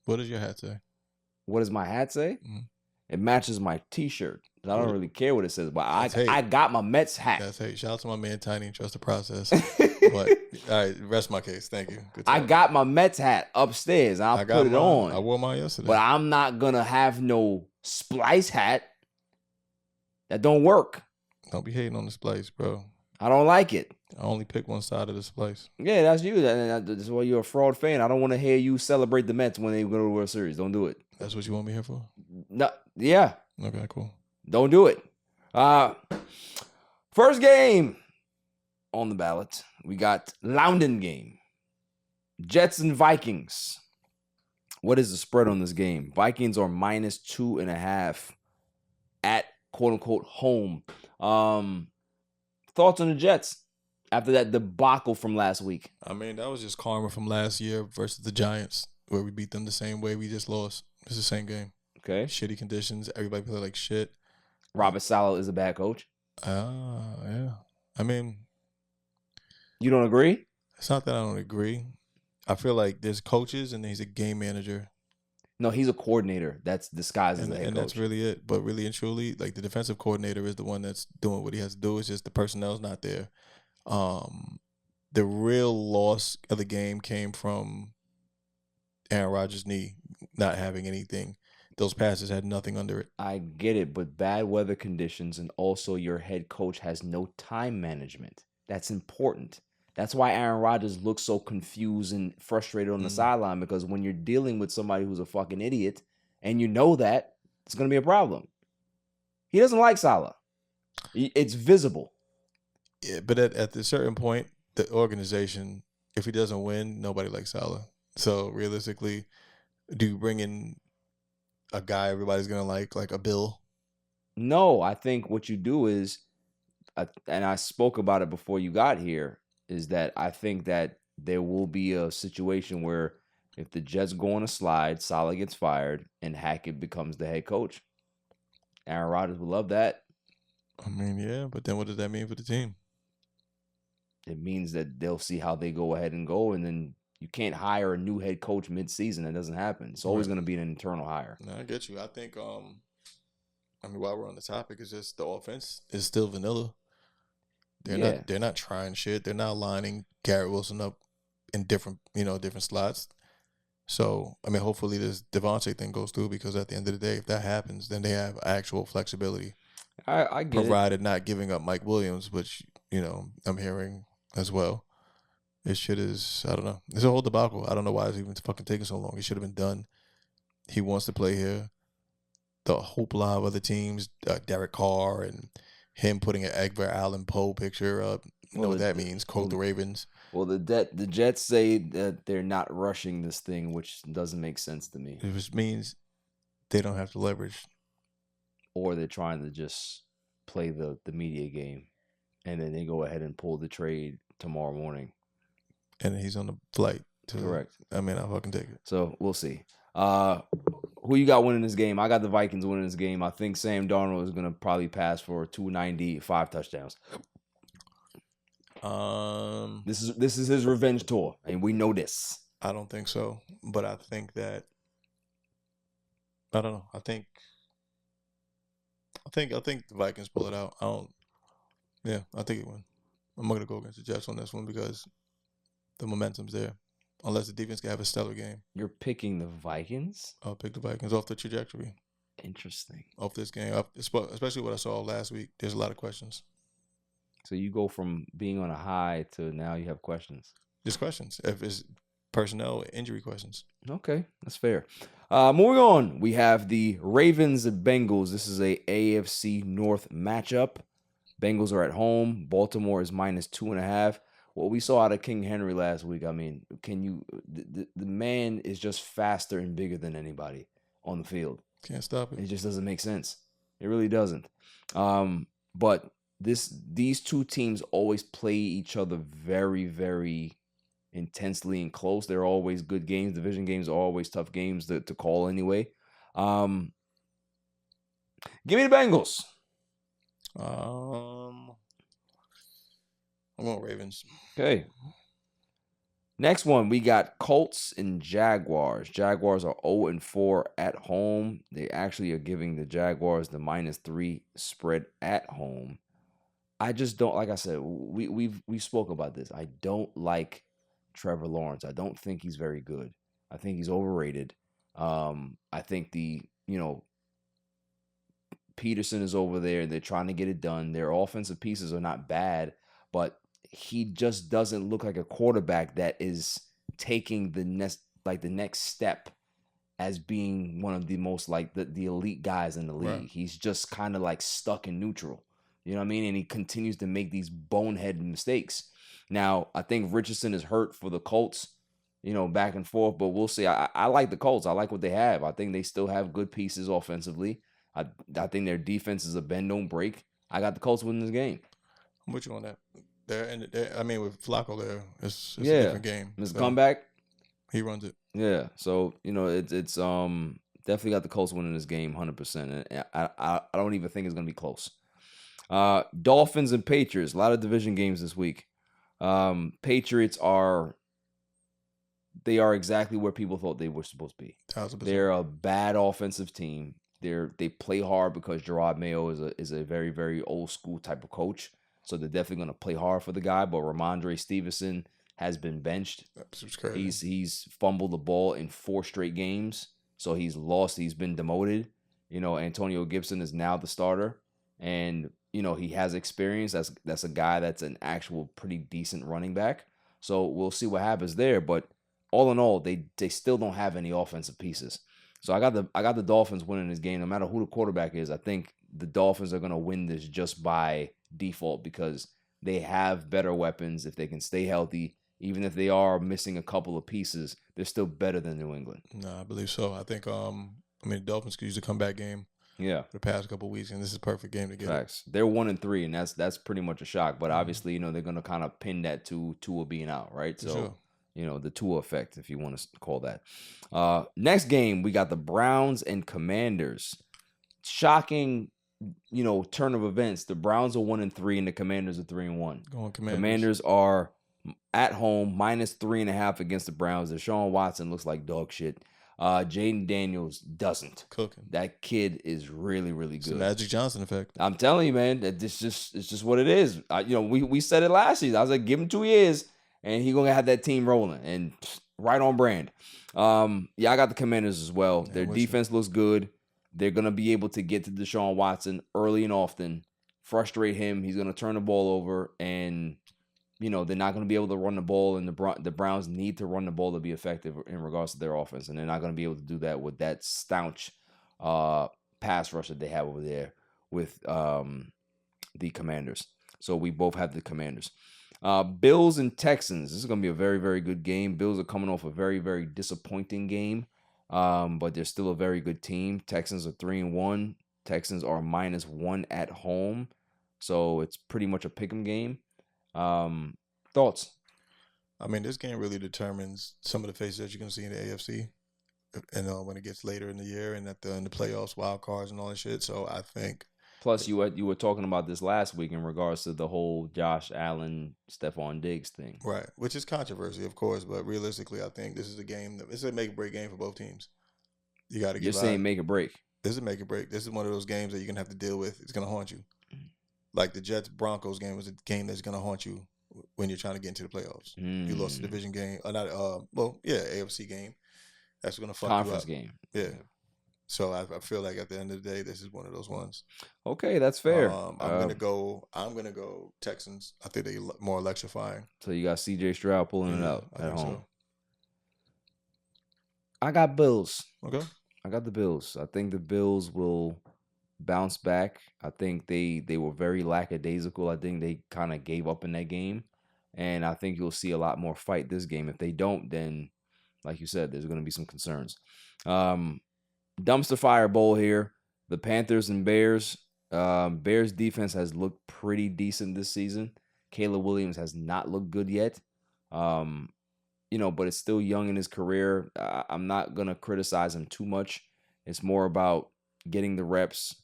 What does your hat say? What does my hat say? Mm-hmm. It matches my T-shirt. I don't really care what it says, but That's I got my Mets hat. That's hate. Shout out to my man Tiny and Trust the Process. But all right, rest my case. Thank you. Good I talk. got my Mets hat upstairs. I'll I put it mine. on. I wore mine yesterday. But I'm not gonna have no splice hat. That don't work. Don't be hating on the splice, bro. I don't like it. I only pick one side of the splice. Yeah, that's you. That's why you're a fraud fan. I don't want to hear you celebrate the Mets when they go to the World Series. Don't do it. That's what you want me here for? No, yeah. Okay, cool. Don't do it. First game on the ballot. We got London game. Jets and Vikings. What is the spread on this game? Vikings are -2.5 at quote unquote home. Thoughts on the Jets after that debacle from last week? I mean, that was just karma from last year versus the Giants, where we beat them the same way we just lost. It's the same game. Okay. Shitty conditions. Everybody play like shit. Robert Saleh is a bad coach. Yeah. I mean, You don't agree? it's not that I don't agree. I feel like there's coaches and he's a game manager. No, he's a coordinator that's disguised as a head And coach. that's really it. But really and truly, like the defensive coordinator is the one that's doing what he has to do. It's just the personnel's not there. The real loss of the game came from Aaron Rodgers' knee not having anything. Those passes had nothing under it. I get it, but bad weather conditions and also your head coach has no time management. That's important. That's why Aaron Rodgers looks so confused and frustrated on the sideline, because when you're dealing with somebody who's a fucking idiot and you know that, it's going to be a problem. He doesn't like Saleh. It's visible. Yeah, but at a certain point, the organization, if he doesn't win, nobody likes Saleh. So realistically, do you bring in a guy everybody's going to like a Bill? No, I think what you do is, and I spoke about it before you got here, is that I think that there will be a situation where if the Jets go on a slide, Saleh gets fired, and Hackett becomes the head coach. Aaron Rodgers would love that. I mean, yeah, but then what does that mean for the team? It means that they'll see how they go ahead and go, and then you can't hire a new head coach mid-season. That doesn't happen. It's always going to be an internal hire. No, I get you. I think, I mean, while we're on the topic, it's just the offense is still vanilla. They're not trying shit. They're not lining Garrett Wilson up in different slots. So, I mean, hopefully this Davante thing goes through, because at the end of the day, if that happens, then they have actual flexibility. I get provided not giving up Mike Williams, which, I'm hearing as well. This shit is, I don't know. It's a whole debacle. I don't know why it's even fucking taking so long. It should have been done. He wants to play here. The hoopla of other teams, Derek Carr and him putting an Edgar Allan Poe picture up. You know what that means. Quote the Ravens. Well, the Jets say that they're not rushing this thing, which doesn't make sense to me. Which means they don't have to leverage. Or they're trying to just play the media game, and then they go ahead and pull the trade tomorrow morning. And he's on the flight. Correct. I mean, I'll fucking take it. So we'll see. Who you got winning this game? I got the Vikings winning this game. I think Sam Darnold is going to probably pass for 290, 5 touchdowns. This is his revenge tour, and we know this. I don't think so, but I think that I don't know. I think the Vikings pull it out. I think it win. I'm not gonna go against the Jets on this one because the momentum's there. Unless the defense can have a stellar game. You're picking the Vikings? I'll pick the Vikings off the trajectory. Interesting. Off this game, especially what I saw last week. There's a lot of questions. So you go from being on a high to now you have questions. Just questions. If it's personnel, injury questions. Okay, that's fair. Moving on, we have the Ravens and Bengals. This is a AFC North matchup. Bengals are at home. Baltimore is -2.5. What we saw out of King Henry last week, I mean, the man is just faster and bigger than anybody on the field. Can't stop it. It just doesn't make sense. It really doesn't. But these two teams always play each other very, very intensely and close. They're always good games. Division games are always tough games to call anyway. Give me the Bengals. I'm going Ravens. Okay. Next one, we got Colts and Jaguars. Jaguars are 0-4 at home. They actually are giving the Jaguars the -3 spread at home. I just don't, like I said, we spoke about this. I don't like Trevor Lawrence. I don't think he's very good. I think he's overrated. I think Peterson is over there. They're trying to get it done. Their offensive pieces are not bad, but he just doesn't look like a quarterback that is taking the next step as being one of the most the elite guys in the league. Right. He's just kind of stuck in neutral. You know what I mean? And he continues to make these bonehead mistakes. Now, I think Richardson is hurt for the Colts, back and forth, but we'll see. I like the Colts. I like what they have. I think they still have good pieces offensively. I think their defense is a bend, don't break. I got the Colts winning this game. I'm with you on that. With Flacco there, it's a different game. His comeback, he runs it. Yeah, so it's definitely got the Colts winning this game 100%. And I don't even think it's gonna be close. Dolphins and Patriots, a lot of division games this week. Patriots are exactly where people thought they were supposed to be. 1,000%. They're a bad offensive team. They play hard because Gerard Mayo is a very, very old school type of coach. So they're definitely going to play hard for the guy. But Rhamondre Stevenson has been benched. That's crazy. He's fumbled the ball in 4 straight games. So he's lost. He's been demoted. Antonio Gibson is now the starter. And, he has experience. That's a guy that's an actual pretty decent running back. So we'll see what happens there. But all in all, they still don't have any offensive pieces. So I got the Dolphins winning this game. No matter who the quarterback is, I think the Dolphins are going to win this just by default because they have better weapons. If they can stay healthy, even if they are missing a couple of pieces, they're still better than New England. No, I believe so. I think the Dolphins could use a comeback game. Yeah, for the past couple of weeks, and this is a perfect game to get. Facts. They're 1-3, and that's pretty much a shock. But obviously, they're going to kind of pin that to Tua being out, right? So, sure. The Tua effect, if you want to call that. Next game, we got the Browns and Commanders. Shocking, turn of events. The Browns are 1-3, and the Commanders are 3-1. Going Commanders. Commanders are at home -3.5 against the Browns. Deshaun Watson looks like dog shit. Jaden Daniels doesn't. Cooking. That kid is really, really good. It's the Magic Johnson effect. I'm telling you, man, that it's just what it is. We said it last season. I was like, give him 2 years, and he's gonna have that team rolling, and right on brand. Yeah, I got the Commanders as well. Yeah, Their I'm with you. defense looks good. They're gonna be able to get to Deshaun Watson early and often, frustrate him. He's gonna turn the ball over, and they're not gonna be able to run the ball. And the Browns need to run the ball to be effective in regards to their offense, and they're not gonna be able to do that with that staunch pass rush that they have over there with the Commanders. So we both have the Commanders. Bills and Texans. This is going to be a very, very good game. Bills are coming off a very, very disappointing game, but they're still a very good team. Texans are 3-1. Texans are -1 at home. So it's pretty much a pick'em game. Thoughts? I mean, this game really determines some of the faces that you're going to see in the AFC. And when it gets later in the year and in the playoffs, wild cards and all that shit. So I think. Plus, you were talking about this last week in regards to the whole Josh Allen, Stephon Diggs thing. Right, which is controversy, of course, but realistically, I think this is a game it's a make or break game for both teams. You got to get. You're saying make or break. This is a make or break. This is one of those games that you're gonna have to deal with. It's gonna haunt you. Like the Jets Broncos game was a game that's gonna haunt you when you're trying to get into the playoffs. You lost the division game, AFC game. That's gonna fuck Conference you up. game. Yeah. So I feel like at the end of the day, this is one of those ones. Okay, that's fair. I'm gonna go Texans. I think they're more electrifying. So you got C.J. Stroud pulling it out I at think home. so. I got Bills. Okay. I got the Bills. I think the Bills will bounce back. I think they were very lackadaisical. I think they kind of gave up in that game. And I think you'll see a lot more fight this game. If they don't, then, like you said, there's going to be some concerns. Dumpster fire bowl here. The Panthers and Bears. Bears defense has looked pretty decent this season. Caleb Williams has not looked good yet. But it's still young in his career. I'm not going to criticize him too much. It's more about getting the reps,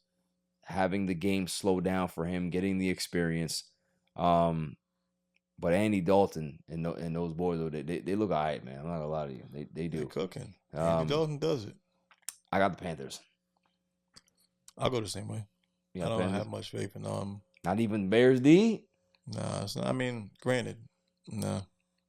having the game slow down for him, getting the experience. But Andy Dalton and those boys, they look all right, man. I'm not going to lie to you. They do. They're cooking. Andy Dalton does it. I got the Panthers. I'll go the same way. I don't have much faith in Not even Bears D? Nah, it's not, I mean, granted, no.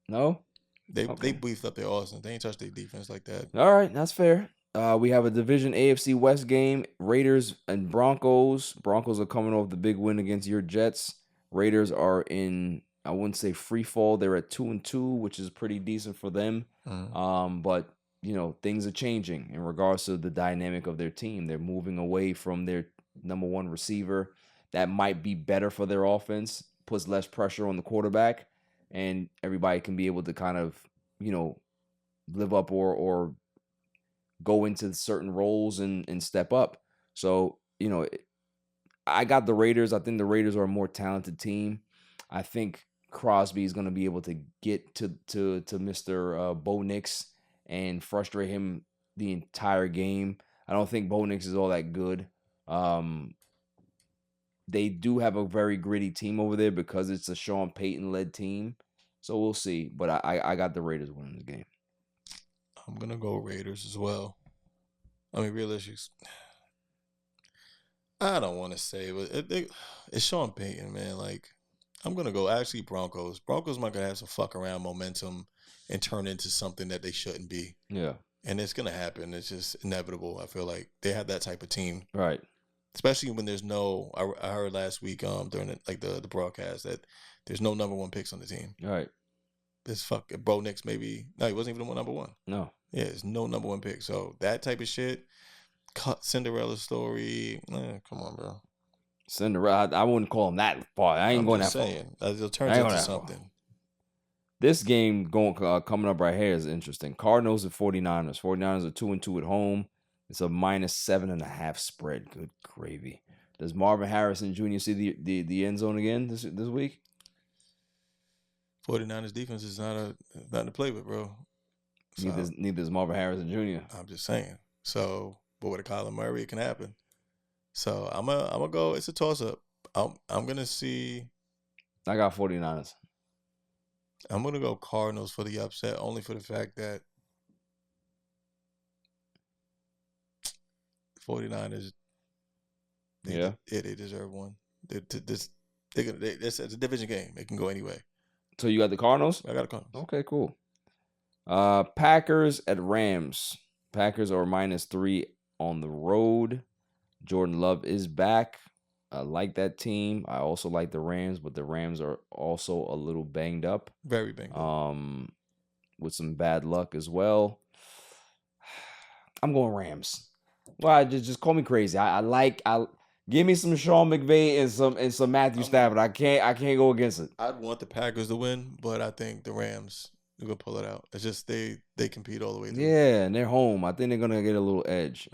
No? They beefed up their Austin. They ain't touched their defense like that. All right, that's fair. We have a division AFC West game. Raiders and Broncos. Broncos are coming off the big win against your Jets. Raiders are in, I wouldn't say free fall. They're at 2-2, which is pretty decent for them. But things are changing in regards to the dynamic of their team. They're moving away from their number one receiver. That might be better for their offense, puts less pressure on the quarterback, and everybody can be able to kind of, live up or go into certain roles and step up. So, I got the Raiders. I think the Raiders are a more talented team. I think Crosby is going to be able to get to Mr. Bo Nix and frustrate him the entire game. I don't think Bo Nix is all that good. They do have a very gritty team over there because it's a Sean Payton-led team. So we'll see. But I got the Raiders winning this game. I'm going to go Raiders as well. I mean, realistically, I don't want to say, but it's Sean Payton, man. Like, I'm going to go actually Broncos. Broncos might have some fuck around momentum and turn into something that they shouldn't be. Yeah. And it's going to happen. It's just inevitable. I feel like they have that type of team. Right. Especially when there's no, I heard last week during the broadcast that there's no number one picks on the team. Right. This Bo Nix maybe, no, he wasn't even the number one. No. Yeah, there's no number one pick. So that type of shit, Cinderella story, come on, bro. Cinderella, I wouldn't call him that far. I ain't going that far. It'll turn into something. This game coming up right here is interesting. Cardinals and 49ers. 49ers are 2-2 at home. It's a -7.5 spread. Good gravy. Does Marvin Harrison Jr. see the end zone again this week? 49ers defense is not to play with, bro. So, neither is Marvin Harrison Jr. I'm just saying. So, but with a Kyler Murray, it can happen. So I'm gonna go. It's a toss up. I'm gonna see. I got 49ers. I'm gonna go Cardinals for the upset, only for the fact that 49ers. They deserve one. It's a division game. It can go anyway. So you got the Cardinals? I got the Cardinals. Okay, cool. Packers at Rams. Packers are -3 on the road. Jordan Love is back. I like that team. I also like the Rams, but the Rams are also a little banged up. Very banged up. With some bad luck as well. I'm going Rams. Well, just call me crazy. I give me some Sean McVay and some Matthew Stafford. I can't go against it. I'd want the Packers to win, but I think the Rams are gonna pull it out. It's just they compete all the way through. Yeah, and they're home. I think they're gonna get a little edge.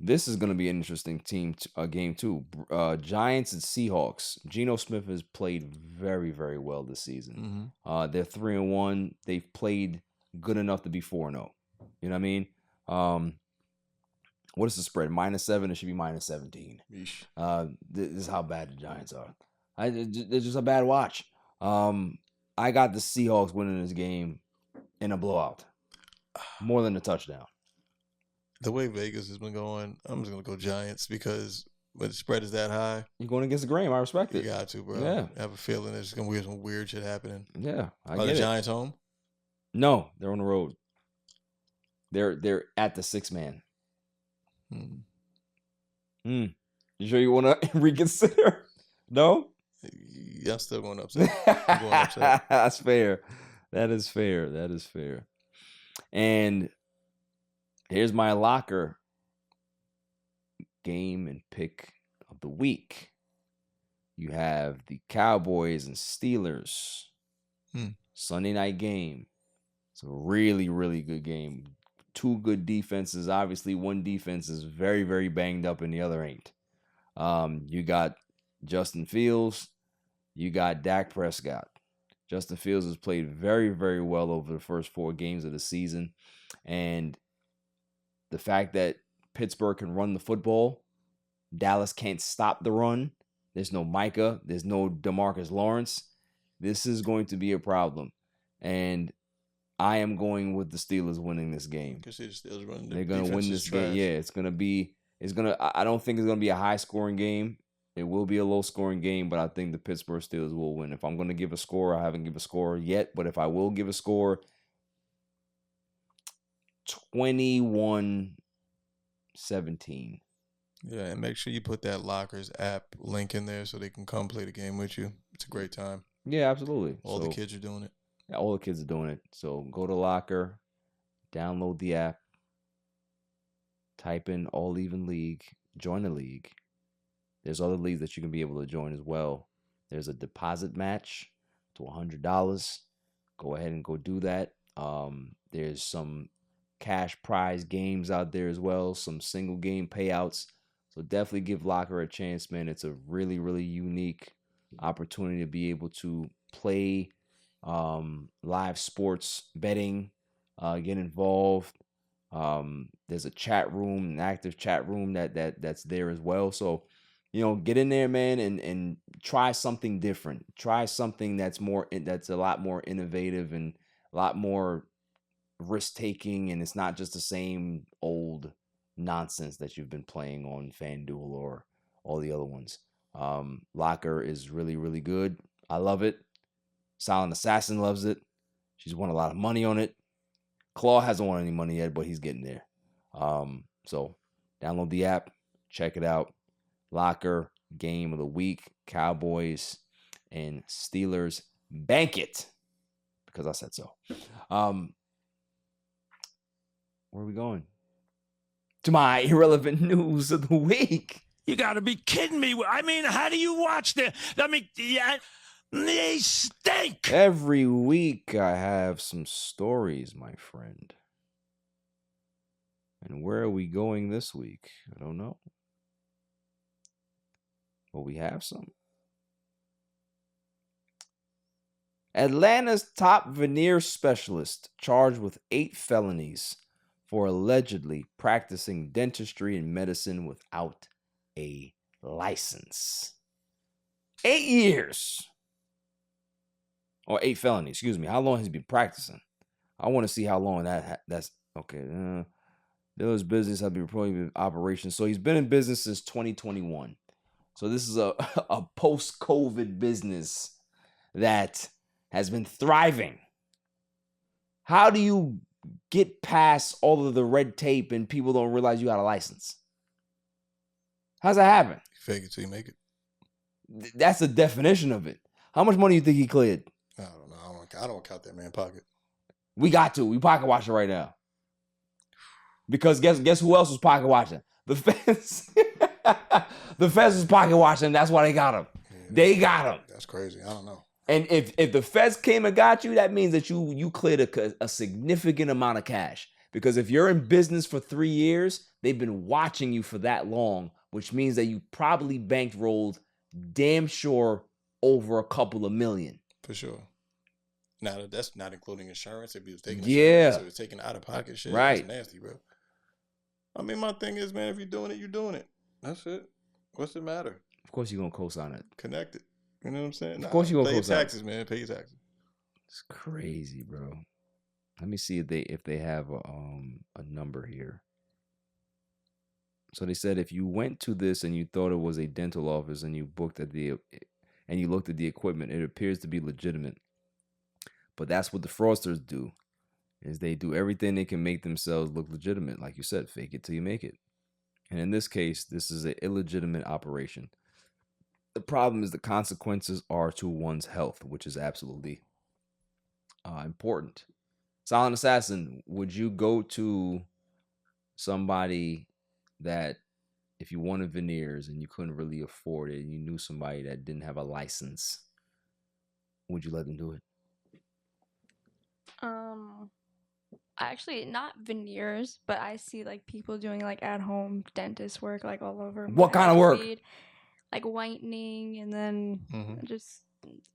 This is gonna be an interesting game too. Giants and Seahawks. Geno Smith has played very, very well this season. They're 3-1. They've played good enough to be 4-0. You know what I mean? What is the spread? -7. It should be -17. This is how bad the Giants are. They're just a bad watch. I got the Seahawks winning this game in a blowout, more than a touchdown. The way Vegas has been going, I'm just gonna go Giants because when the spread is that high, you're going against the grain. I respect it. You got to, bro. Yeah. I have a feeling there's gonna be some weird shit happening. Yeah, I get it. Are the Giants home? No, they're on the road. They're at the 6-man. You sure you want to reconsider? No? Yeah, I'm still going upset. I'm going upset. That's fair. That is fair. And here's my locker game and pick of the week. You have the Cowboys and Steelers. Sunday night game. It's a really, really good game. Two good defenses. Obviously, one defense is very, very banged up and the other ain't. You got Justin Fields. You got Dak Prescott. Justin Fields has played very, very well over the first 4 games of the season. And the fact that Pittsburgh can run the football, Dallas can't stop the run. There's no Micah. There's no DeMarcus Lawrence. This is going to be a problem. And I am going with the Steelers winning this game. They're going to win this game. Yeah, I don't think it's going to be a high-scoring game. It will be a low-scoring game, but I think the Pittsburgh Steelers will win. If I'm going to give a score, I haven't given a score yet, but if I will give a score, 21-17. Yeah, and make sure you put that Lockers app link in there so they can come play the game with you. It's a great time. Yeah, absolutely. All the kids are doing it. Yeah, all the kids are doing it. So go to Locker, download the app, type in All Even League, join the league. There's other leagues that you can be able to join as well. There's a deposit match to $100. Go ahead and go do that. There's some cash prize games out there as well, some single game payouts. So definitely give Locker a chance, man. It's a really, really unique opportunity to be able to play live sports betting, get involved. There's a chat room, an active chat room that's there as well. So, get in there, man, and try something different. Try something that's a lot more innovative and a lot more risk taking, and it's not just the same old nonsense that you've been playing on FanDuel or all the other ones. Locker is really, really good. I love it. Silent Assassin loves it. She's won a lot of money on it. Claw hasn't won any money yet, but he's getting there. So download the app, check it out. Locker, game of the week, Cowboys and Steelers. Bank it, because I said so. Where are we going? To my irrelevant news of the week. You got to be kidding me. I mean, how do you watch them? They stink. Every week I have some stories, my friend. And where are we going this week? I don't know. But we have some. Atlanta's top veneer specialist charged with 8 felonies for allegedly practicing dentistry and medicine without a license. 8 years. Or 8 felonies, excuse me. How long has he been practicing? I want to see how long that's okay. Those business have been reporting operations. So he's been in business since 2021. So this is a post-COVID business that has been thriving. How do you get past all of the red tape and people don't realize you got a license? How's that happen? Fake it till you make it. That's the definition of it. How much money you think he cleared? I don't know. I don't count that man pocket. We got to. We pocket watching right now. Because guess who else was pocket watching? The Feds. The Feds was pocket watching. That's why they got him. Yeah, they got him. That's crazy. I don't know. And if the Feds came and got you, that means that you cleared a significant amount of cash. Because if you're in business for 3 years, they've been watching you for that long, which means that you probably bankrolled damn sure over a couple of million. For sure. Now that's not including insurance. If he was taking insurance, if he was taking out of pocket shit, right? That's nasty, bro. I mean, my thing is, man, if you're doing it, you're doing it. That's it. What's the matter? Of course you're gonna co-sign it. Connect it. You know what I'm saying? Of course you're gonna pay co-sign taxes, man. Pay your taxes. It's crazy, bro. Let me see if they have a number here. So they said if you went to this and you thought it was a dental office and you looked at the equipment, it appears to be legitimate. But that's what the fraudsters do, is they do everything they can make themselves look legitimate. Like you said, fake it till you make it. And in this case, this is an illegitimate operation. The problem is the consequences are to one's health, which is absolutely important. Silent Assassin, would you go to somebody that if you wanted veneers and you couldn't really afford it and you knew somebody that didn't have a license, would you let them do it? Actually, not veneers, but I see like people doing like at home dentist work like all over. What kind of work? Like whitening and then just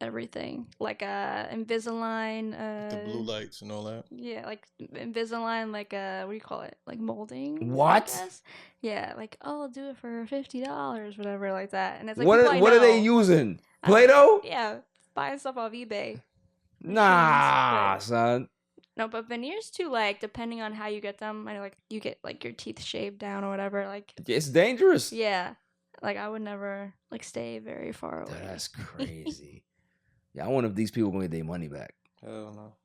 everything. Like Invisalign. The blue lights and all that. Yeah, like Invisalign, like what do you call it? Like molding. What? I guess. Yeah, like I'll do it for $50, whatever, like that. And it's like what are they using? Play-Doh? Yeah, buying stuff off eBay. Nah, son. No, but veneers too, like, depending on how you get them, I know, like, you get, like, your teeth shaved down or whatever, like... It's dangerous. Yeah. Like, I would never, like, stay very far away. That's crazy. Yeah, I wonder if these people going to get their money back. Hell no.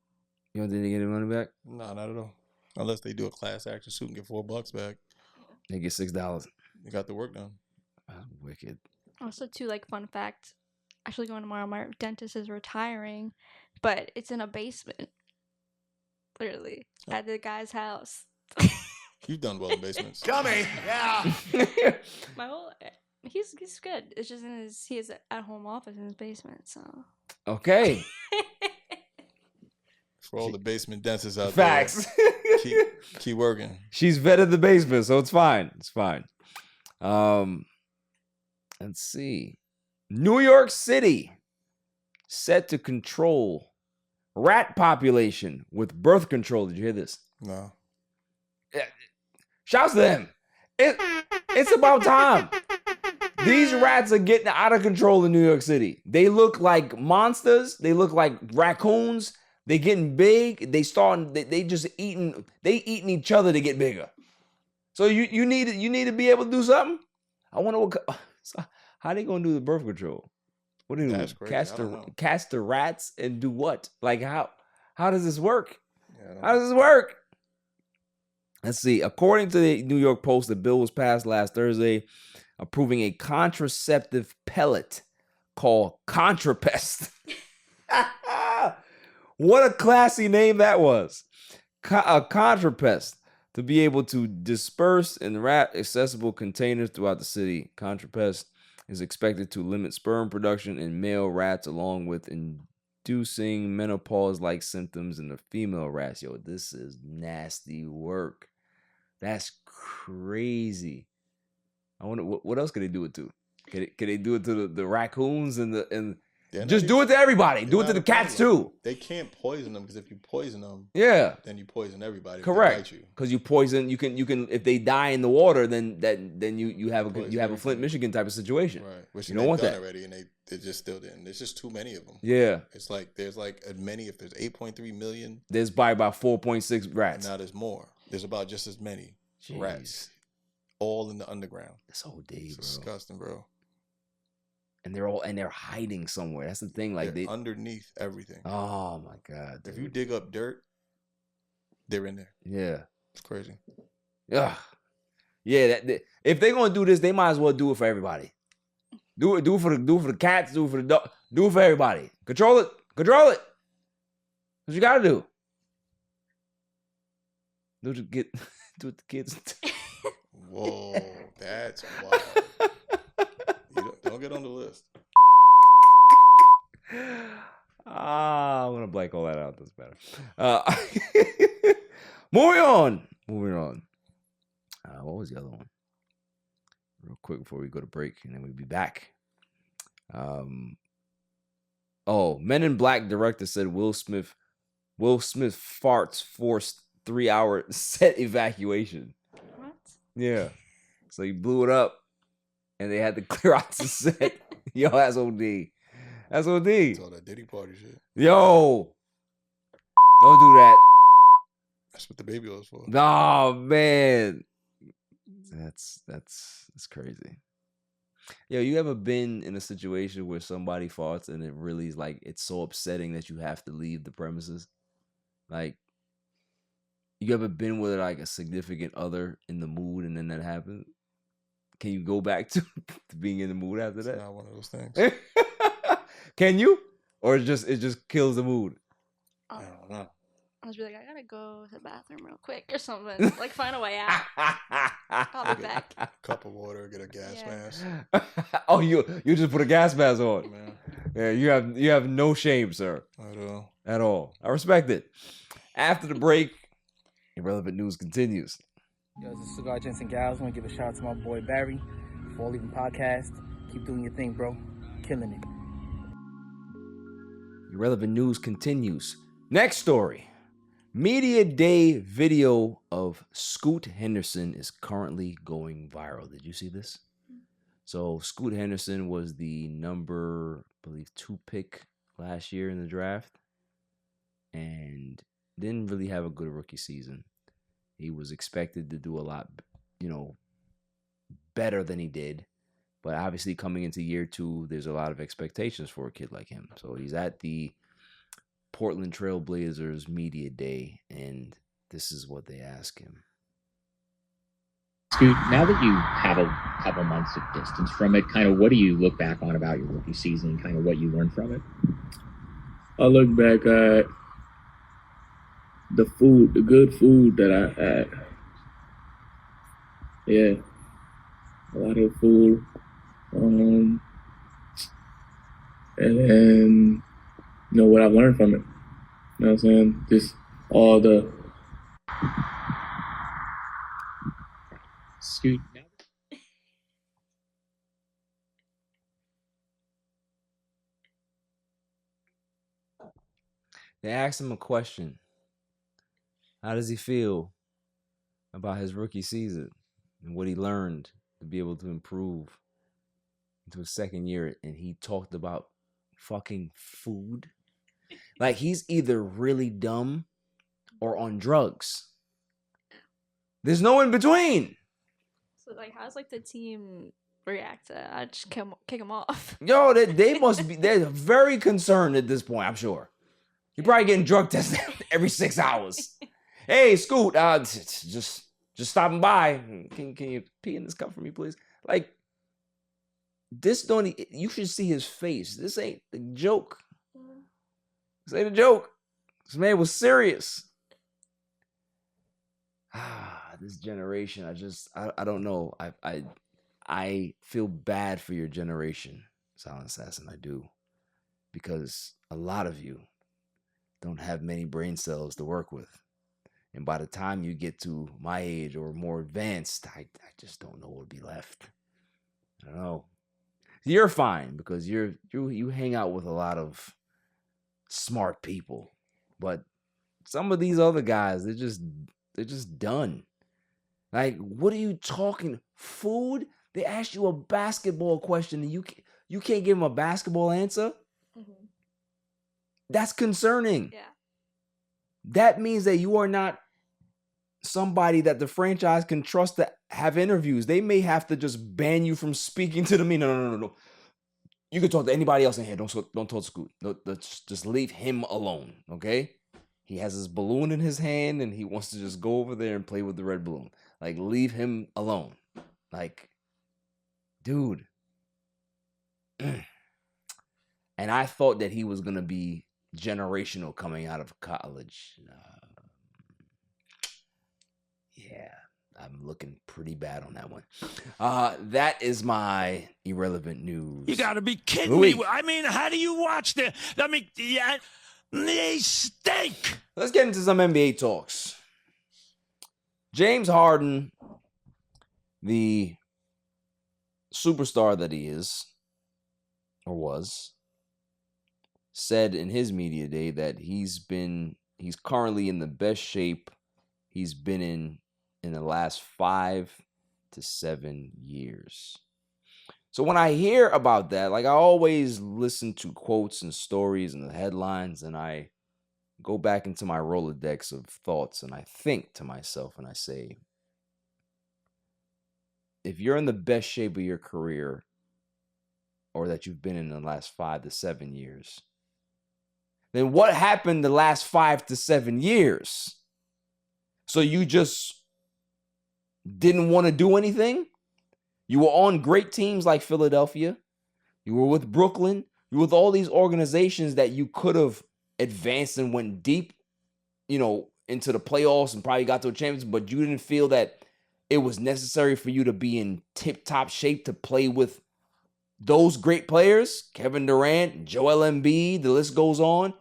You don't think they get their money back? No, not at all. Unless they do a class action suit and get $4 back. They get $6. You got the work done. That's wicked. Also, too, like, fun fact, actually going tomorrow, my dentist is retiring, but it's in a basement. Literally, at the guy's house. You've done well in basements. Dummy, yeah. My whole, he's good. It's just he has an at-home office in his basement, so. Okay. For all the basement dentists out Facts. there. Keep working. She's vetted the basement, so it's fine. It's fine. Let's see. New York City set to control rat population with birth control. Did you hear this? No. Shouts to them. It's about time. These rats are getting out of control in New York City. They look like monsters. They look like raccoons. They're getting big. They just eating each other to get bigger. So you need to be able to do something. I wonder how they gonna do the birth control. What do you do? Cast the rats and do what? Like how does this work? How does this work? Let's see. According to the New York Post, the bill was passed last Thursday, approving a contraceptive pellet called Contrapest. What a classy name that was. A Contrapest, to be able to disperse in rat accessible containers throughout the city. Contrapest is expected to limit sperm production in male rats along with inducing menopause-like symptoms in the female rats. Yo, this is nasty work. That's crazy. I wonder what else could they do it to? Could they do it to the raccoons and just do it to everybody? Do it to the cats too. They can't poison them because if you poison them, then you poison everybody. Correct. Because you poison, you can if they die in the water, then you have a Flint, Michigan type of situation. Right. Which you don't want that already, and they just still didn't. There's just too many of them. Yeah. It's like there's like as many. If there's 8.3 million, there's by about 4.6 rats. Now there's more. There's about just as many rats, all in the underground. This whole day, it's bro. Disgusting, bro. And they're hiding somewhere. That's the thing. Like they're underneath everything. Oh my God. Dude. If you dig up dirt, they're in there. Yeah. It's crazy. Yeah. Yeah. If they're gonna do this, they might as well do it for everybody. Do it for the cats. Do it for the dog. Do it for everybody. Control it. Control it. What you gotta do. Do it with the kids. Whoa, that's wild. Don't get on the list. I'm gonna blank all that out. Doesn't matter. Moving on. What was the other one? Real quick before we go to break, and then we'll be back. Men in Black director said Will Smith farts forced 3-hour set evacuation. What? Yeah. So he blew it up, and they had to clear out the set. Yo, that's OD. That's OD. It's all that Diddy party shit. Yo, don't do that. That's what the baby was for. Oh man, that's crazy. Yo, you ever been in a situation where somebody farts and it really is like it's so upsetting that you have to leave the premises? Like, you ever been with like a significant other in the mood and then that happens? Can you go back to being in the mood after that? It's not one of those things. Can you? Or it just kills the mood? I don't know. I was like, I gotta go to the bathroom real quick or something. Like, find a way out. I'll be back. Cup of water, get a gas mask. Oh, you just put a gas mask on. Man. Yeah, you have no shame, sir. At all. I respect it. After the break, Irrelevant News continues. Yo, this is Cigar Gents and Gals. I want to give a shout out to my boy Barry for leaving podcast. Keep doing your thing, bro. Killing it. Irrelevant News continues. Next story. Media Day video of Scoot Henderson is currently going viral. Did you see this? So Scoot Henderson was the number, I believe, 2 pick last year in the draft and didn't really have a good rookie season. He was expected to do a lot, better than he did. But obviously coming into year 2, there's a lot of expectations for a kid like him. So he's at the Portland Trail Blazers Media Day, and this is what they ask him. Scoot, now that you have a couple months of distance from it, kind of what do you look back on about your rookie season, kind of what you learned from it? I look back at the good food that I had. Yeah, a lot of food. And then, what I've learned from it. You know what I'm saying? Just all the... Scoot. They asked him a question. How does he feel about his rookie season and what he learned to be able to improve into his second year? And he talked about fucking food. Like he's either really dumb or on drugs. There's no in between. So like, how's like the team react to that? I just kick him off. Yo, they must be. They're very concerned at this point. I'm sure. You're probably getting drug tested every 6 hours. Hey, Scoot, just stopping by. Can you pee in this cup for me, please? Like, this you should see his face. This ain't a joke. This ain't a joke. This man was serious. This generation, I don't know. I feel bad for your generation, Silent Assassin. I do. Because a lot of you don't have many brain cells to work with. And by the time you get to my age or more advanced, I just don't know what would be left. I don't know. You're fine because you hang out with a lot of smart people. But some of these other guys, they're just done. Like, what are you talking? Food? They asked you a basketball question and you can't give them a basketball answer? Mm-hmm. That's concerning. Yeah. That means that you are not somebody that the franchise can trust to have interviews. They may have to just ban you from speaking to them. No. You can talk to anybody else in here. Don't talk to Scoot. No, just leave him alone, okay? He has his balloon in his hand and he wants to just go over there and play with the red balloon. Like, leave him alone. Like, dude. And I thought that he was going to be generational coming out of college. Yeah, I'm looking pretty bad on that one. That is my irrelevant news. You got to be kidding me. I mean, how do you watch the... I mean, yeah, they stink. Let's get into some NBA talks. James Harden, the superstar that he is, or was, said in his media day that he's currently in the best shape he's been in the last 5 to 7 years. So when I hear about that, like, I always listen to quotes and stories and the headlines, and I go back into my Rolodex of thoughts and I think to myself and I say, if you're in the best shape of your career, or that you've been in the last 5 to 7 years, then what happened the last 5 to 7 years? So you just didn't want to do anything? You were on great teams like Philadelphia. You were with Brooklyn. You were with all these organizations that you could have advanced and went deep, into the playoffs and probably got to a championship, but you didn't feel that it was necessary for you to be in tip-top shape to play with those great players, Kevin Durant, Joel Embiid, the list goes on.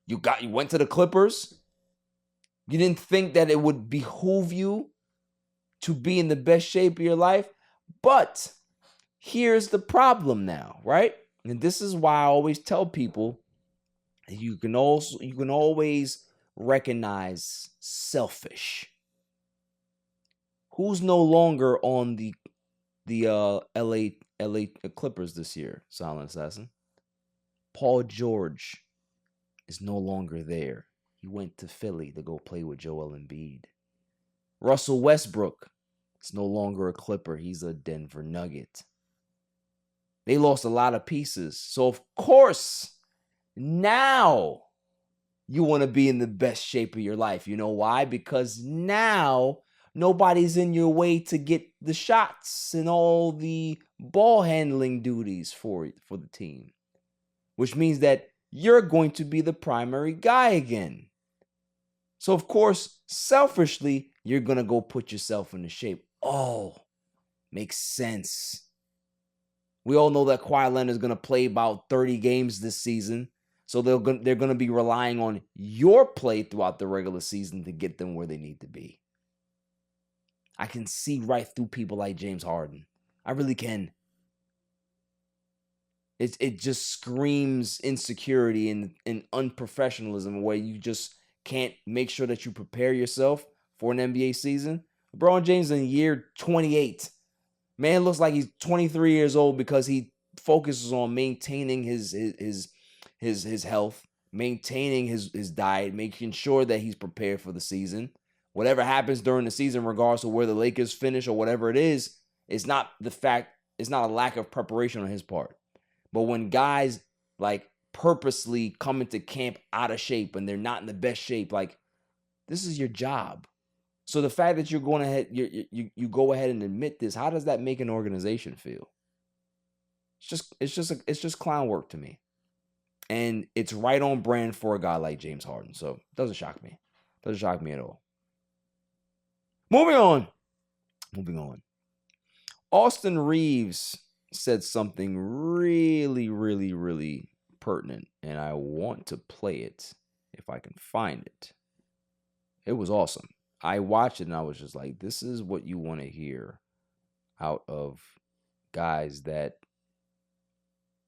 You went to the Clippers. You didn't think that it would behoove you to be in the best shape of your life. But here's the problem now, right? And this is why I always tell people you can always recognize selfish. Who's no longer on the LA Clippers this year, Silent Assassin? Paul George is no longer there. He went to Philly to go play with Joel Embiid. Russell Westbrook is no longer a Clipper. He's a Denver Nugget. They lost a lot of pieces. So, of course, now you want to be in the best shape of your life. You know why? Because now nobody's in your way to get the shots and all the ball handling duties for the team, which means that you're going to be the primary guy again. So, of course, selfishly, you're going to go put yourself in the shape. Oh, makes sense. We all know that Kawhi Leonard is going to play about 30 games this season. So they're going to be relying on your play throughout the regular season to get them where they need to be. I can see right through people like James Harden. I really can. It just screams insecurity and unprofessionalism, where you just can't make sure that you prepare yourself for an NBA season. LeBron James in year 28. Man looks like he's 23 years old because he focuses on maintaining his health, maintaining his diet, making sure that he's prepared for the season. Whatever happens during the season, regardless of where the Lakers finish or whatever it is, it's not a lack of preparation on his part. But when guys like purposely come into camp out of shape and they're not in the best shape, like, this is your job. So the fact that you're going ahead, you go ahead and admit this, how does that make an organization feel? It's just clown work to me. And it's right on brand for a guy like James Harden. So it doesn't shock me. Doesn't shock me at all. Moving on. Austin Reaves said something really, really, really pertinent, and I want to play it if I can find it. It was awesome. I watched it and I was just like, this is what you want to hear out of guys that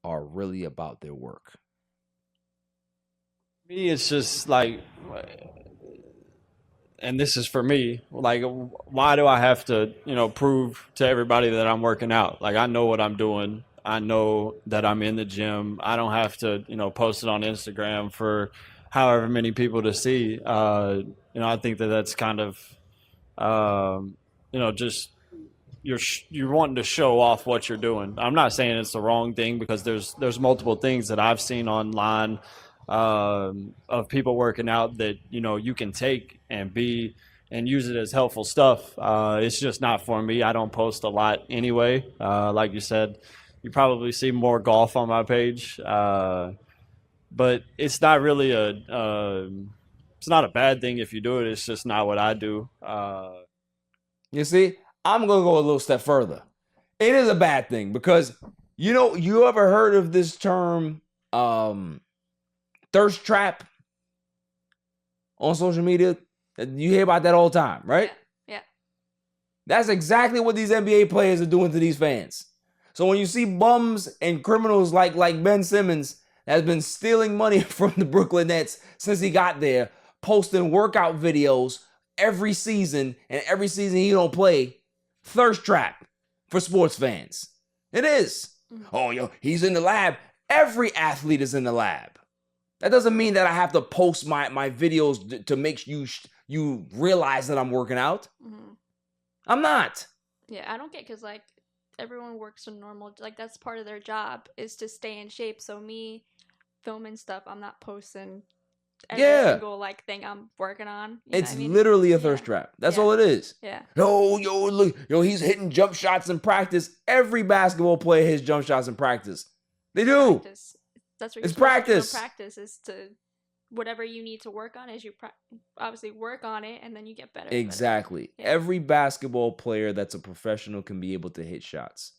are really about their work. Me, it's just like, and this is for me, like, why do I have to, prove to everybody that I'm working out? Like, I know what I'm doing. I know that I'm in the gym. I don't have to, post it on Instagram for however many people to see. I think that's kind of, just you're wanting to show off what you're doing. I'm not saying it's the wrong thing, because there's multiple things that I've seen online of people working out that, you know, you can take and use it as helpful stuff. It's just not for me. I don't post a lot anyway. Like you said, you probably see more golf on my page. But it's not really it's not a bad thing if you do it. It's just not what I do. You see, I'm going to go a little step further. It is a bad thing because, you know, you ever heard of this term, thirst trap on social media? You hear about that all the time, right? Yeah. That's exactly what these NBA players are doing to these fans. So when you see bums and criminals like Ben Simmons has been stealing money from the Brooklyn Nets since he got there, posting workout videos every season, and every season he don't play, thirst trap for sports fans. It is. Oh, yo, he's in the lab. Every athlete is in the lab. That doesn't mean that I have to post my videos to make you realize that I'm working out. I'm not. Yeah, I don't get, because like everyone works a normal, like that's part of their job is to stay in shape. So me filming stuff, I'm not posting every single like thing I'm working on. It's literally a thirst trap. That's all it is. Yeah. Yo, look, he's hitting jump shots in practice. Every basketball player hits jump shots in practice. They do. Practice. That's what it's practice. Practice is to whatever you need to work on is you obviously work on it and then you get better. Exactly. Yeah. Every basketball player that's a professional can be able to hit shots.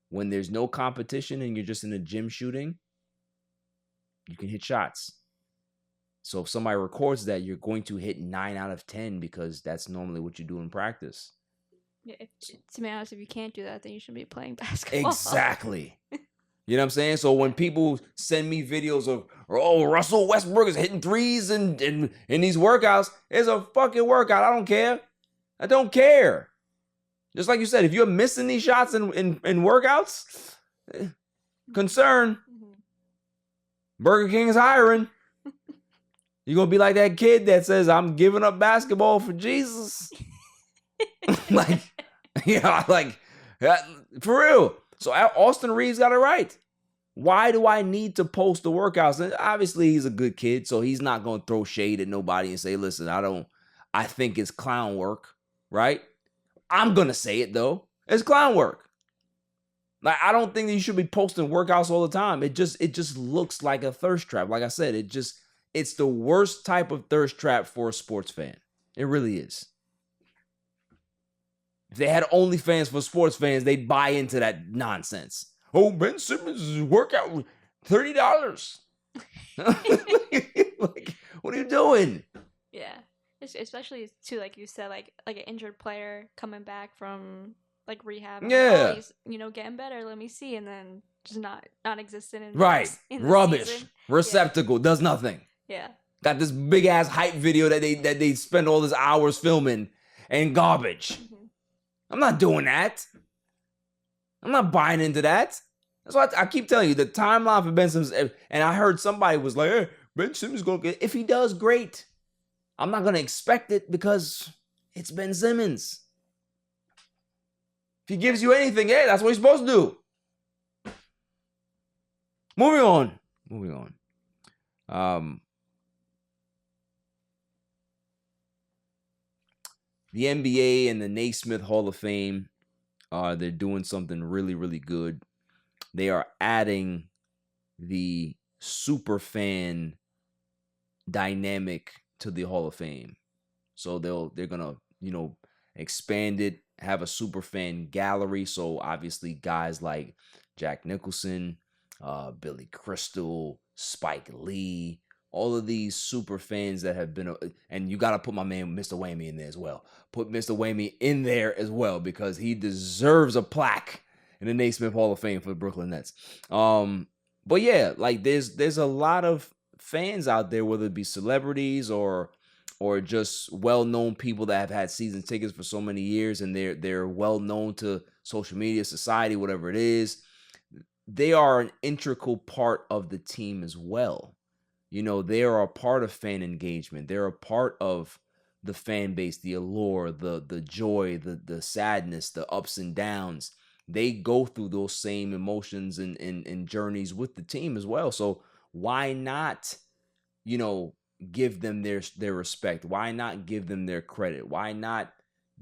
When there's no competition and you're just in a gym shooting, you can hit shots. So if somebody records that, you're going to hit 9 out of 10 because that's normally what you do in practice. Yeah, to be honest, if you can't do that, then you shouldn't be playing basketball. Exactly. You know what I'm saying? So when people send me videos of, oh, Russell Westbrook is hitting threes in these workouts, it's a fucking workout. I don't care. I don't care. Just like you said, if you're missing these shots in workouts, concern. Burger King is hiring. You're going to be like that kid that says, I'm giving up basketball for Jesus. Like, for real. So Austin Reaves got it right. Why do I need to post the workouts? And obviously, he's a good kid, so he's not going to throw shade at nobody and say, listen, I think it's clown work, right? I'm going to say it, though. It's clown work. Like, I don't think that you should be posting workouts all the time. It just looks like a thirst trap. Like I said, it's the worst type of thirst trap for a sports fan. It really is. If they had OnlyFans for sports fans, they'd buy into that nonsense. Oh, Ben Simmons' workout, $30. Like, what are you doing? Yeah, especially too, like you said, like an injured player coming back from like rehab. Yeah, he's, getting better. Let me see, and then just non-existent. In rubbish season. receptacle does nothing. Yeah, got this big ass hype video that they spend all these hours filming and garbage. I'm not doing that. I'm not buying into that. That's why I keep telling you, the timeline for Ben Simmons, and I heard somebody was like, hey, Ben Simmons going to get, if he does, great. I'm not going to expect it because it's Ben Simmons. If he gives you anything, hey, that's what he's supposed to do. Moving on. The NBA and the Naismith Hall of Fame, they're doing something really, really good. They are adding the SUPERFAN dynamic to the Hall of Fame. So they're gonna, expand it, have a SUPERFAN gallery. So obviously guys like Jack Nicholson, Billy Crystal, Spike Lee, all of these super fans that have been, and you got to put my man Mr. Whammy in there as well. Put Mr. Whammy in there as well because he deserves a plaque in the Naismith Hall of Fame for the Brooklyn Nets. But yeah, like there's a lot of fans out there, whether it be celebrities or just well-known people that have had season tickets for so many years, and they're well-known to social media, society, whatever it is. They are an integral part of the team as well. They are a part of fan engagement. They're a part of the fan base, the allure, the joy, the sadness, the ups and downs. They go through those same emotions and journeys with the team as well. So why not give them their respect? Why not give them their credit? Why not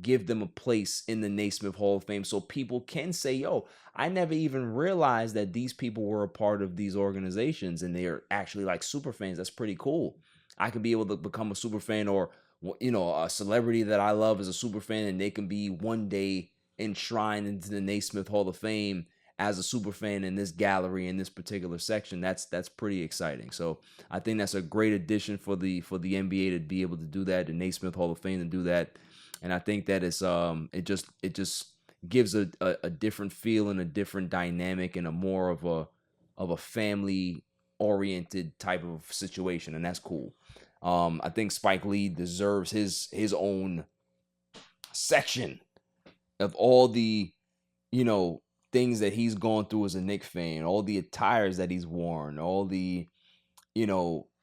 give them a place in the Naismith Hall of Fame so people can say, yo, I never even realized that these people were a part of these organizations and they're actually like super fans. That's pretty cool. I could be able to become a super fan, or a celebrity that I love as a super fan, and they can be one day enshrined into the Naismith Hall of Fame as a super fan in this gallery, in this particular section. That's pretty exciting. So I think that's a great addition for the NBA to be able to do that, the Naismith Hall of Fame to do that. And I think that it's it just gives a different feel and a different dynamic and a more of a family oriented type of situation, and that's cool. I think Spike Lee deserves his own section of all the things that he's gone through as a Knicks fan, all the attires that he's worn, all the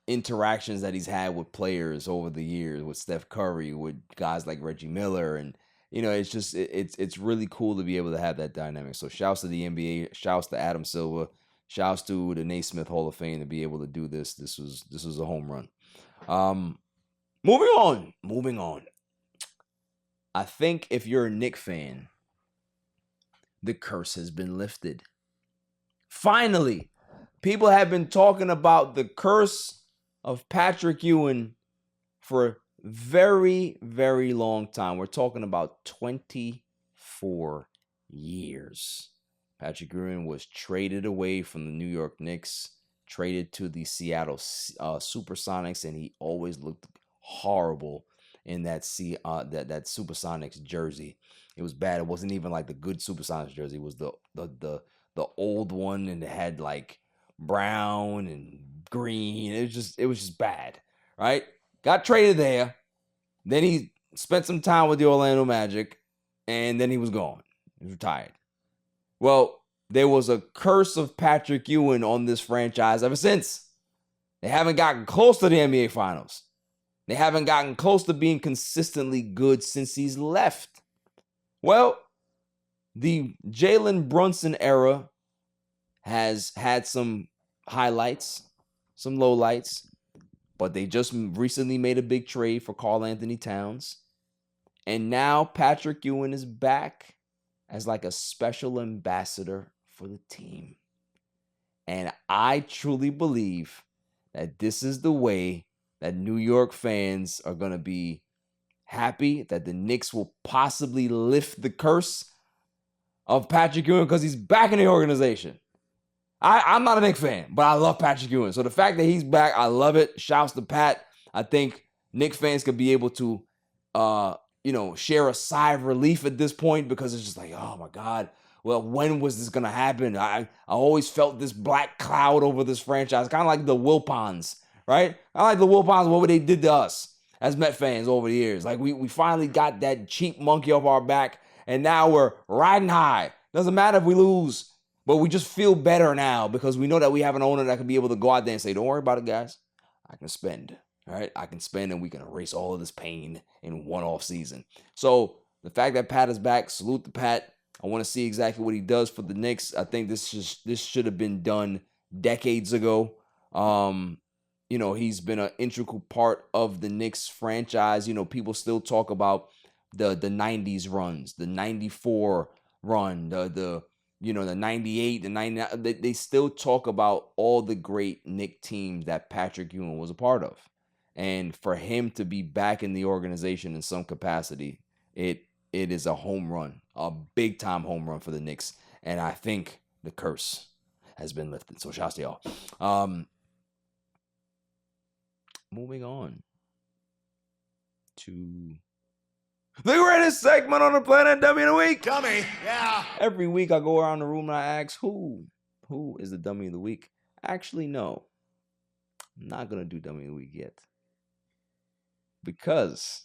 interactions that he's had with players over the years, with Steph Curry, with guys like Reggie Miller, and it's just it's really cool to be able to have that dynamic. So shouts to the NBA, shouts to Adam Silver, shouts to the Naismith Hall of Fame to be able to do this. This was a home run. Moving on. I think if you're a Knicks fan, the curse has been lifted. Finally, people have been talking about the curse of Patrick Ewing for a very, very long time. We're talking about 24 years. Patrick Ewing was traded away from the New York Knicks, traded to the Seattle Supersonics, and he always looked horrible in that Supersonics jersey. It was bad. It wasn't even like the good Supersonics jersey. It was the old one, and it had like brown and green. It was just bad, right? Got traded there. Then he spent some time with the Orlando Magic, and then he was gone. He was retired. Well, there was a curse of Patrick Ewing on this franchise ever since. They haven't gotten close to the NBA Finals. They haven't gotten close to being consistently good since he's left. Well, the Jalen Brunson era has had some highlights, some lowlights, but they just recently made a big trade for Karl Anthony Towns. And now Patrick Ewing is back as like a special ambassador for the team. And I truly believe that this is the way that New York fans are going to be happy that the Knicks will possibly lift the curse of Patrick Ewing because he's back in the organization. I'm not a Knicks fan, but I love Patrick Ewing. So the fact that he's back, I love it. Shouts to Pat. I think Knicks fans could be able to, share a sigh of relief at this point, because it's just like, oh my God, well, when was this going to happen? I always felt this black cloud over this franchise, kind of like the Wilpons, right? I like the Wilpons, what they did to us as Met fans over the years. Like we finally got that cheap monkey off our back, and now we're riding high. Doesn't matter if we lose, but we just feel better now because we know that we have an owner that can be able to go out there and say, don't worry about it, guys. I can spend, all right? I can spend, and we can erase all of this pain in one off season. So the fact that Pat is back, salute to Pat. I want to see exactly what he does for the Knicks. I think this should have been done decades ago. He's been an integral part of the Knicks franchise. People still talk about the 90s runs, the 94 run, the 98, the 99. They still talk about all the great Knicks teams that Patrick Ewing was a part of. And for him to be back in the organization in some capacity, it is a home run, a big time home run for the Knicks. And I think the curse has been lifted. So shouts to y'all. Moving on to the greatest segment on the planet, Dummy of the Week. Dummy, yeah. Every week I go around the room and I ask who is the Dummy of the Week. Actually, no. I'm not going to do Dummy of the Week yet. Because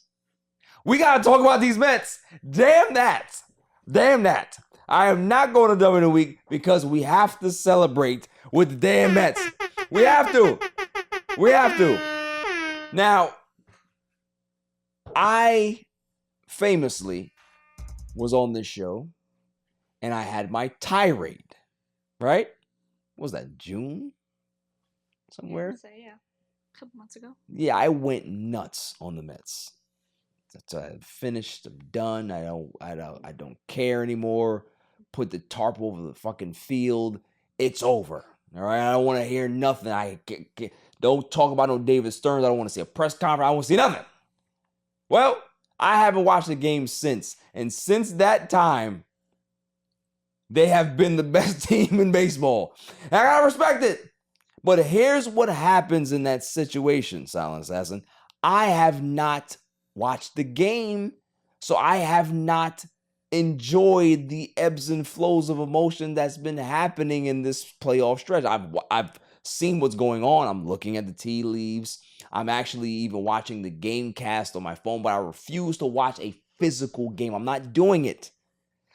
we got to talk about these Mets. Damn that. I am not going to Dummy of the Week because we have to celebrate with the damn Mets. We have to. Now, I famously was on this show and I had my tirade, right? What was that, June? Somewhere? Yeah. A couple months ago. Yeah, I went nuts on the Mets. I'm finished. I'm done. I don't care anymore. Put the tarp over the fucking field. It's over. All right. I don't want to hear nothing. Don't talk about no David Stearns. I don't want to see a press conference. I don't want to see nothing. Well, I haven't watched the game since. And since that time, they have been the best team in baseball. And I gotta respect it. But here's what happens in that situation, Silent Assassin. I have not watched the game, so I have not enjoyed the ebbs and flows of emotion that's been happening in this playoff stretch. I've seen what's going on. I'm looking at the tea leaves. I'm actually even watching the game cast on my phone, but I refuse to watch a physical game. I'm not doing it.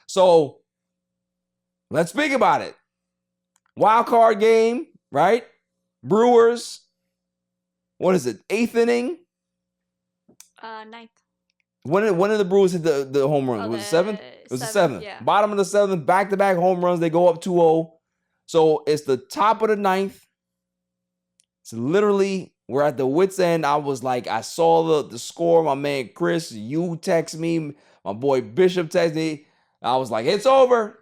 So let's speak about it. Wild card game, right? Brewers. What is it? 8th inning? 9th. When did the Brewers hit the home run? Was it 7th? It was the 7th. Yeah. Bottom of the 7th, back-to-back home runs. They go up 2-0. So it's the top of the 9th. It's literally, we're at the wit's end. I was like, I saw the score. My man Chris, you text me. My boy Bishop texted me. I was like, it's over.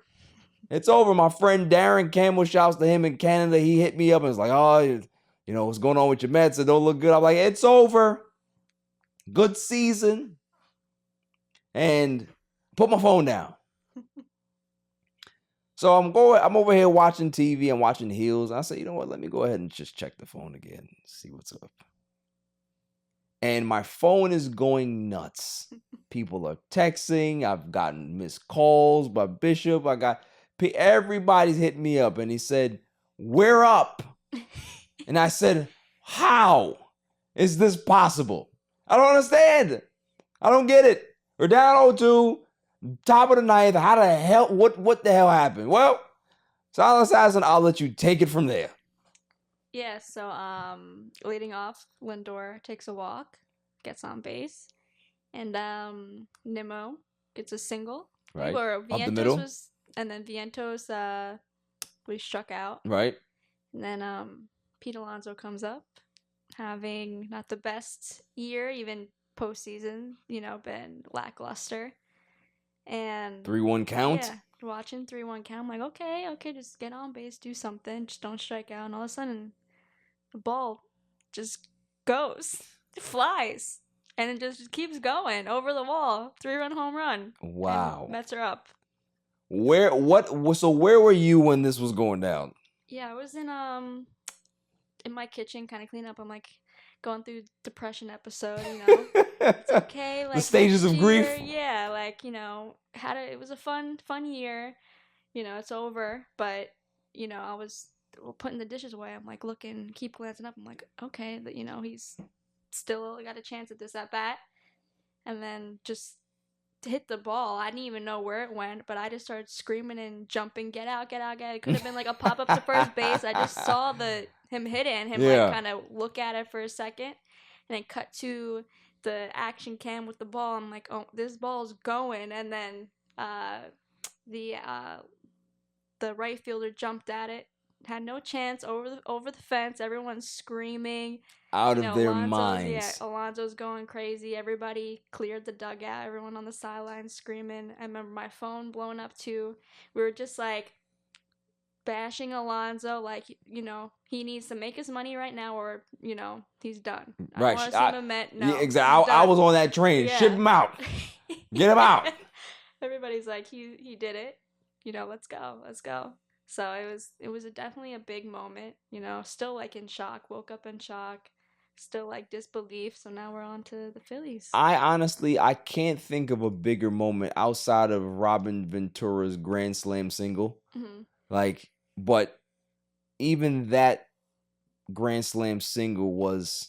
It's over. My friend Darren Campbell, shouts to him in Canada. He hit me up and was like, oh, you know, what's going on with your Mets? It don't look good. I'm like, it's over. Good season. And put my phone down. So I'm over here watching TV. I'm watching Heels. I said, you know what? Let me go ahead and just check the phone again. See what's up. And my phone is going nuts. People are texting. I've gotten missed calls by Bishop. Everybody's hitting me up. And he said, we're up. And I said, how is this possible? I don't understand. I don't get it. We're down 0-2, top of the 9th. How the hell, what the hell happened? Well, Silent Assassin, I'll let you take it from there. Yeah, so leading off, Lindor takes a walk, gets on base, and Nimmo gets a single. Right, Or up the middle. And then Vientos was struck out. Right. And then Pete Alonso comes up, having not the best year, even postseason, been lackluster. And 3-1 count. Yeah, watching 3-1 count. I'm like, okay, just get on base, do something, just don't strike out. And all of a sudden, the ball just goes, it flies, and it just keeps going over the wall. 3-run home run. Wow. And Mets are up. So where were you when this was going down? Yeah, I was in my kitchen, kind of cleaning up. I'm like going through depression episode, It's okay. Like the stages of grief. Yeah, like it was a fun year. It's over, but I was putting the dishes away. I'm like keep glancing up. I'm like, okay, that he's still got a chance at this at bat, and then just hit the ball. I didn't even know where it went, but I just started screaming and jumping, get out, get out, get out. It could have been like a pop up to first base. I just saw him hit it and him kind of look at it for a second, and then cut to the action cam with the ball. I'm like, oh, this ball's going. And then the right fielder jumped at it, had no chance, over the fence. Everyone's screaming out of their minds. Yeah, Alonso's going crazy. Everybody cleared the dugout. Everyone on the sideline screaming. I remember my phone blowing up too. We were just like bashing Alonso, like, he needs to make his money right now, or he's done. I Right. want to see him a Met. No, yeah, exactly. I was on that train. Yeah. Ship him out. Get him out. Everybody's like, he did it. Let's go. So it was definitely a big moment. Still like in shock. Woke up in shock. Still like disbelief. So now we're on to the Phillies. I can't think of a bigger moment outside of Robin Ventura's Grand Slam single. Mm-hmm. But even that Grand Slam single was,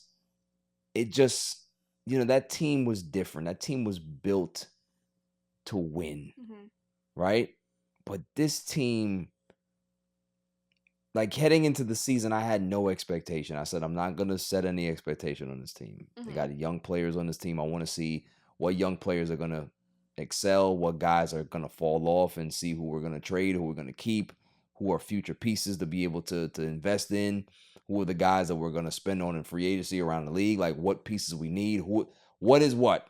it just, that team was different. That team was built to win, mm-hmm. right? But this team, heading into the season, I had no expectation. I said, I'm not going to set any expectation on this team. Mm-hmm. They got young players on this team. I want to see what young players are going to excel, what guys are going to fall off, and see who we're going to trade, who we're going to keep, who are future pieces to be able to invest in, who are the guys that we're going to spend on in free agency around the league, like what pieces we need, what is what.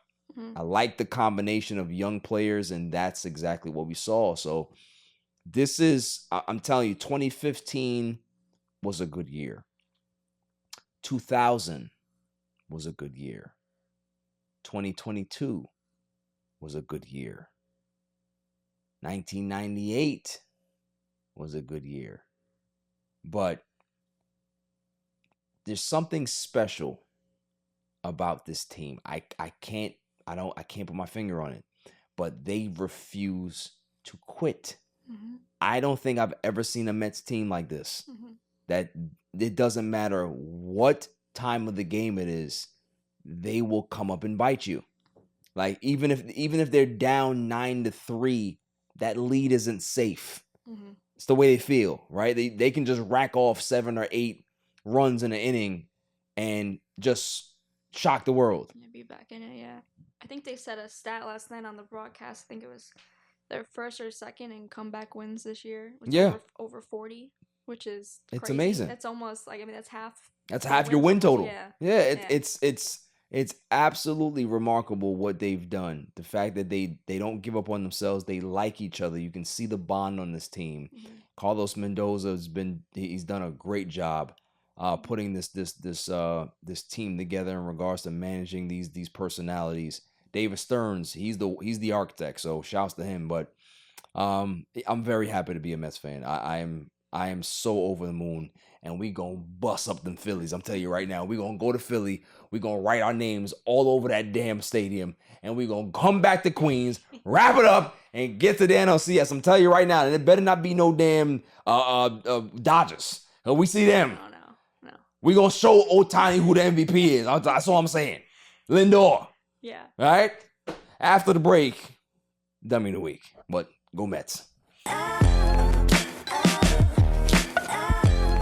I like the combination of young players, and that's exactly what we saw. So this is, I'm telling you, 2015 was a good year. 2000 was a good year. 2022 was a good year. 1998 was a good year. But there's something special about this team. I can't put my finger on it, but they refuse to quit. I don't think I've ever seen a Mets team like this. That it doesn't matter what time of the game it is, they will come up and bite you. Like even if they're down 9-3, that lead isn't safe. It's the way they feel, right? They can just rack off 7 or 8 runs in an inning and just shock the world. Yeah, be back in it, yeah. I think they said a stat last night on the broadcast. I think it was their first or second in comeback wins this year. Over 40, which is it's crazy. amazing. That's almost like, I mean, that's half. That's half your win total. Yeah. It's absolutely remarkable what they've done. The fact that they don't give up on themselves. They like each other. You can see the bond on this team. Carlos Mendoza he's done a great job putting this team together in regards to managing these personalities. David Stearns, he's the architect, so shouts to him. But I'm very happy to be a Mets fan. I am so over the moon, and we gonna bust up them Phillies. I'm telling you right now, we gonna go to Philly. We gonna write our names all over that damn stadium, and we gonna come back to Queens, wrap it up, and get to the NLCS. I'm telling you right now, and it better not be no damn Dodgers. We see them. No. We gonna show Ohtani who the MVP is. That's all I'm saying. Lindor. Yeah. All right. After the break, dummy of the week. But go Mets.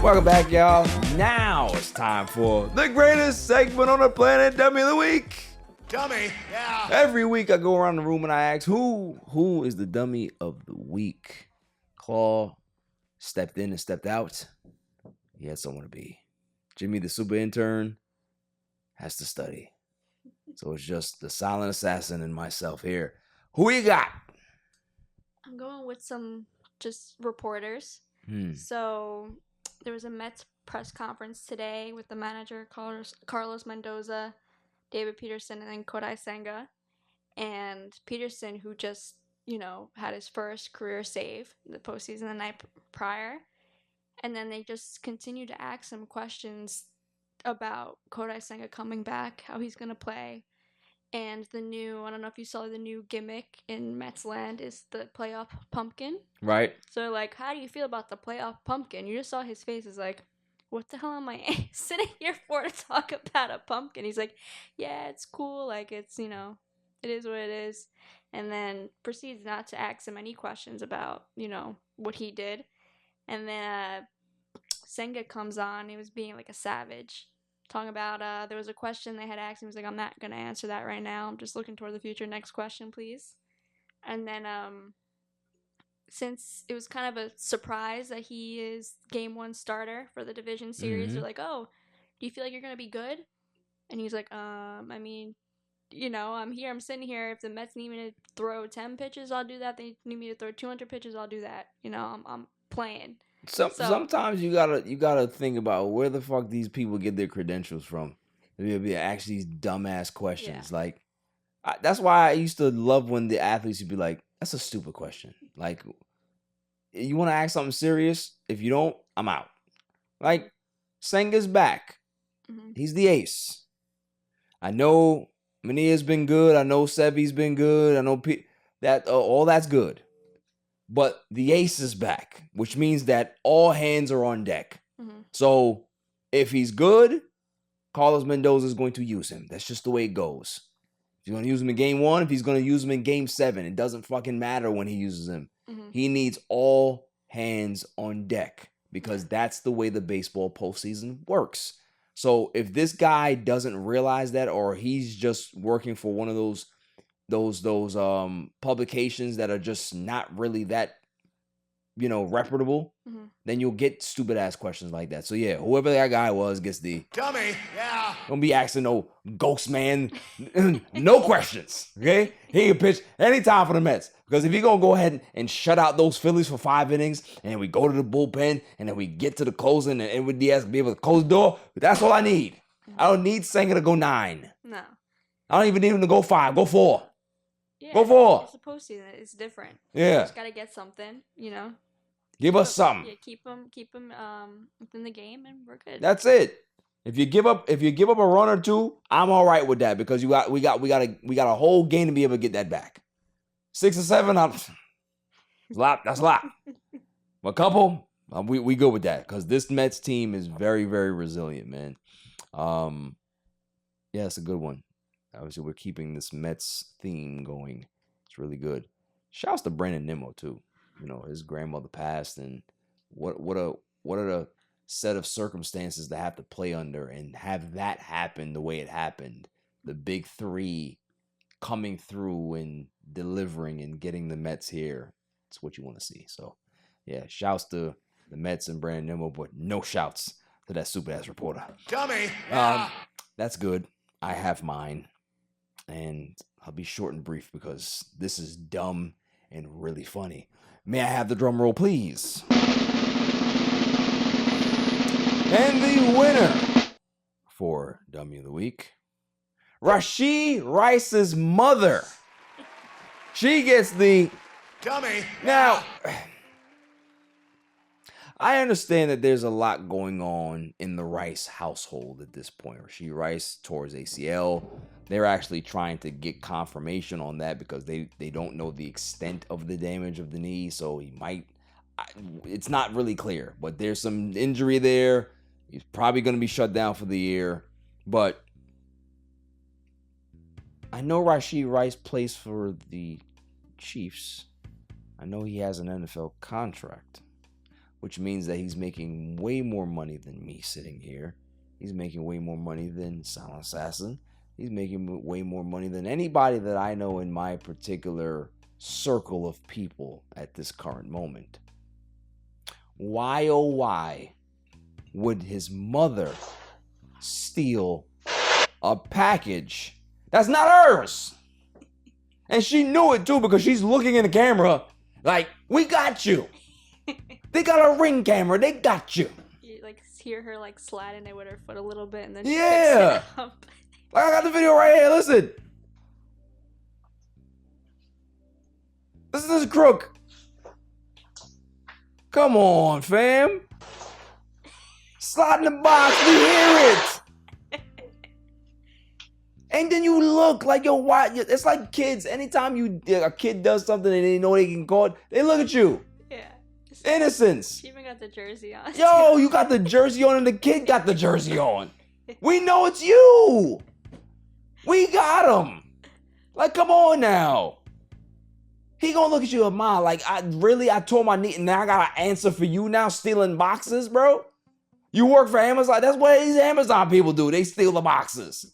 Welcome back, y'all. Now it's time for the greatest segment on the planet, Dummy of the Week. Dummy, yeah. Every week I go around the room and I ask, who is the Dummy of the Week? Claw stepped in and stepped out. He had someone to be. Jimmy, the super intern, has to study. So it's just the silent assassin and myself here. Who you got? I'm going with some just reporters. So there was a Mets press conference today with the manager, Carlos Mendoza, David Peterson, and then Kodai Senga. And Peterson, who just, had his first career save in the postseason the night prior. And then they just continued to ask him questions about Kodai Senga coming back, how he's going to play. And I don't know if you saw the new gimmick in Mets land is the playoff pumpkin. Right. So, how do you feel about the playoff pumpkin? You just saw his face is like, what the hell am I sitting here for to talk about a pumpkin? He's like, yeah, it's cool. It's, it is what it is. And then proceeds not to ask him any questions about, what he did. And then Senga comes on. He was being like a savage. Talking about, there was a question they had asked him. He was like, I'm not going to answer that right now. I'm just looking toward the future. Next question, please. And then, since it was kind of a surprise that he is game 1 starter for the division series, they're like, oh, do you feel like you're going to be good? And he's like, I'm here. I'm sitting here. If the Mets need me to throw 10 pitches, I'll do that. They need me to throw 200 pitches, I'll do that. I'm playing. Sometimes you gotta think about where the fuck these people get their credentials from. They'll be asking these dumbass questions. Yeah. That's why I used to love when the athletes would be like, "That's a stupid question." Like, you want to ask something serious? If you don't, I'm out. Like, Senga's back. He's the ace. I know Mania's been good. I know Sevy's been good. I know that all that's good. But the ace is back, which means that all hands are on deck. So if he's good, Carlos Mendoza is going to use him. That's just the way it goes. If he's going to use him in game 1, if he's going to use him in game 7, it doesn't fucking matter when he uses him. He needs all hands on deck because that's the way the baseball postseason works. So if this guy doesn't realize that, or he's just working for one of those publications that are just not really that reputable, then you'll get stupid ass questions like that. So yeah, whoever that guy was gets the dummy. Yeah. Don't be asking no ghost man, no questions. Okay, he can pitch anytime for the Mets because if you're gonna go ahead and shut out those Phillies for 5 innings and then we go to the bullpen and then we get to the closing and Edwin Diaz be able to close the door, that's all I need. I don't need Sanger to go 9. No. I don't even need him to go 5. Go 4. Yeah, go 4. It's a postseason. It's different. Yeah. You just gotta get something. Give us something. Yeah, keep them within the game, and we're good. That's it. If you give up a run or 2, I'm all right with that because we got a whole game to be able to get that back. 6 or 7, that's a lot. That's a lot. A couple, we good with that because this Mets team is very, very resilient, man. Yeah, it's a good one. Obviously, we're keeping this Mets theme going. It's really good. Shouts to Brandon Nimmo too. His grandmother passed, and what are the set of circumstances to have to play under and have that happen the way it happened. The big 3 coming through and delivering and getting the Mets here. It's what you want to see. So, yeah, shouts to the Mets and Brandon Nimmo, but no shouts to that super ass reporter. Dummy. That's good. I have mine. And I'll be short and brief because this is dumb and really funny. May I have the drum roll, please? And the winner for Dummy of the Week, Rashee Rice's mother. She gets the dummy. Now, I understand that there's a lot going on in the Rice household at this point. Rashee Rice tore his ACL. They're actually trying to get confirmation on that because they don't know the extent of the damage of the knee. So he might, it's not really clear, but there's some injury there. He's probably going to be shut down for the year. But I know Rashee Rice plays for the Chiefs. I know he has an NFL contract, which means that he's making way more money than me sitting here. He's making way more money than Silent Assassin. He's making way more money than anybody that I know in my particular circle of people at this current moment. Why, oh why, would his mother steal a package that's not hers? And she knew it too because she's looking in the camera like, we got you. They got a Ring camera. They got you. You hear her sliding it with her foot a little bit and then yeah. Picks it up. I got the video right here. Listen. Listen to this crook. Come on, fam. Slide in the box. We hear it. And then you look like, yo, why? It's like kids. Anytime a kid does something and they know they can call it, they look at you. Yeah. Innocence. She even got the jersey on. Yo, you got the jersey on and the kid got the jersey on. We know it's you. We got him. Come on now. He gonna look at you, Ma. I tore my knee and now I got an answer for you now stealing boxes, bro. You work for Amazon. That's what these Amazon people do. They steal the boxes.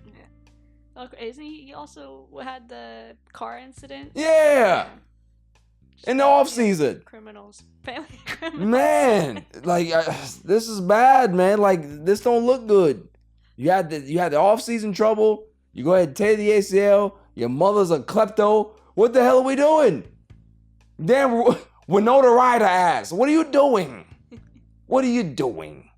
Yeah. Okay, isn't he also had the car incident? Yeah. In the offseason. Criminals. Family criminals. Man, this is bad, man. This don't look good. You had the offseason trouble. You go ahead and tear the ACL. Your mother's a klepto. What the hell are we doing? Damn, Winona Ryder ass. What are you doing? What are you doing?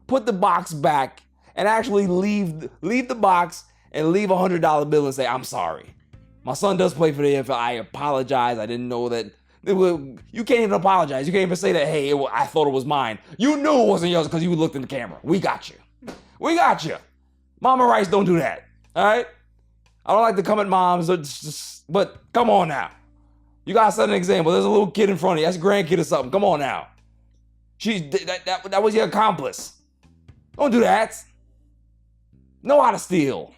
Put the box back and actually leave the box and leave $100 bill and say, I'm sorry. My son does play for the NFL. I apologize. I didn't know that. You can't even apologize. You can't even say that, hey, I thought it was mine. You knew it wasn't yours because you looked in the camera. We got you. We got you. Mama Rice don't do that. All right? I don't like to come at moms, but come on now. You got to set an example. There's a little kid in front of you. That's a grandkid or something. Come on now. That was your accomplice. Don't do that. Know how to steal.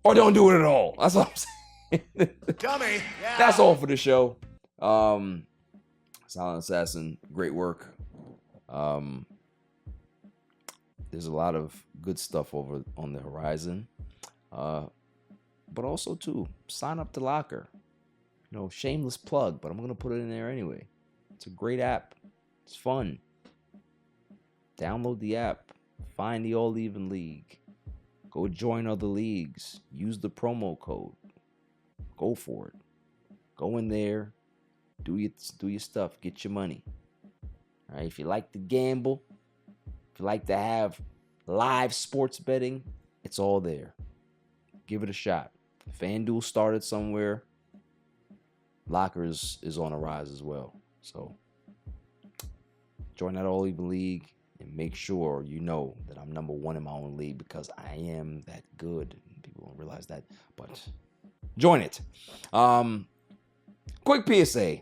Or don't do it at all. That's what I'm saying. Dummy. Yeah. That's all for the show. Silent Assassin, great work. There's a lot of good stuff over on the horizon. But also, too, sign up to Locker. Shameless plug, but I'm going to put it in there anyway. It's a great app. It's fun. Download the app. Find the All Even League. Go join other leagues. Use the promo code. Go for it. Go in there. Do your stuff. Get your money. All right. If you like to gamble, if you like to have live sports betting, it's all there. Give it a shot. FanDuel started somewhere. Lockers is on a rise as well. So join that All Even League and make sure you know that I'm number one in my own league because I am that good. People don't realize that, but join it. Quick PSA.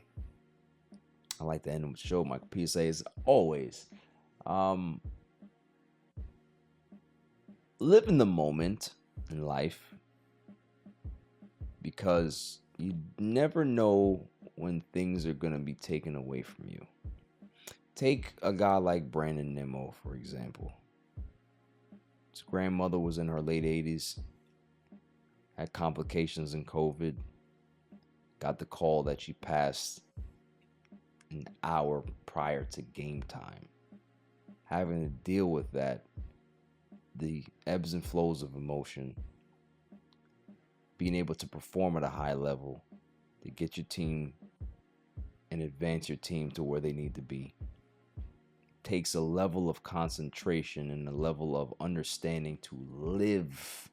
I like to end with the show. My PSA is always live in the moment in life because you never know when things are going to be taken away from you. Take a guy like Brandon Nimmo, for example. His grandmother was in her late 80s, had complications in COVID, got the call that she passed an hour prior to game time. Having to deal with that, the ebbs and flows of emotion, being able to perform at a high level to get your team and advance your team to where they need to be, takes a level of concentration and a level of understanding to live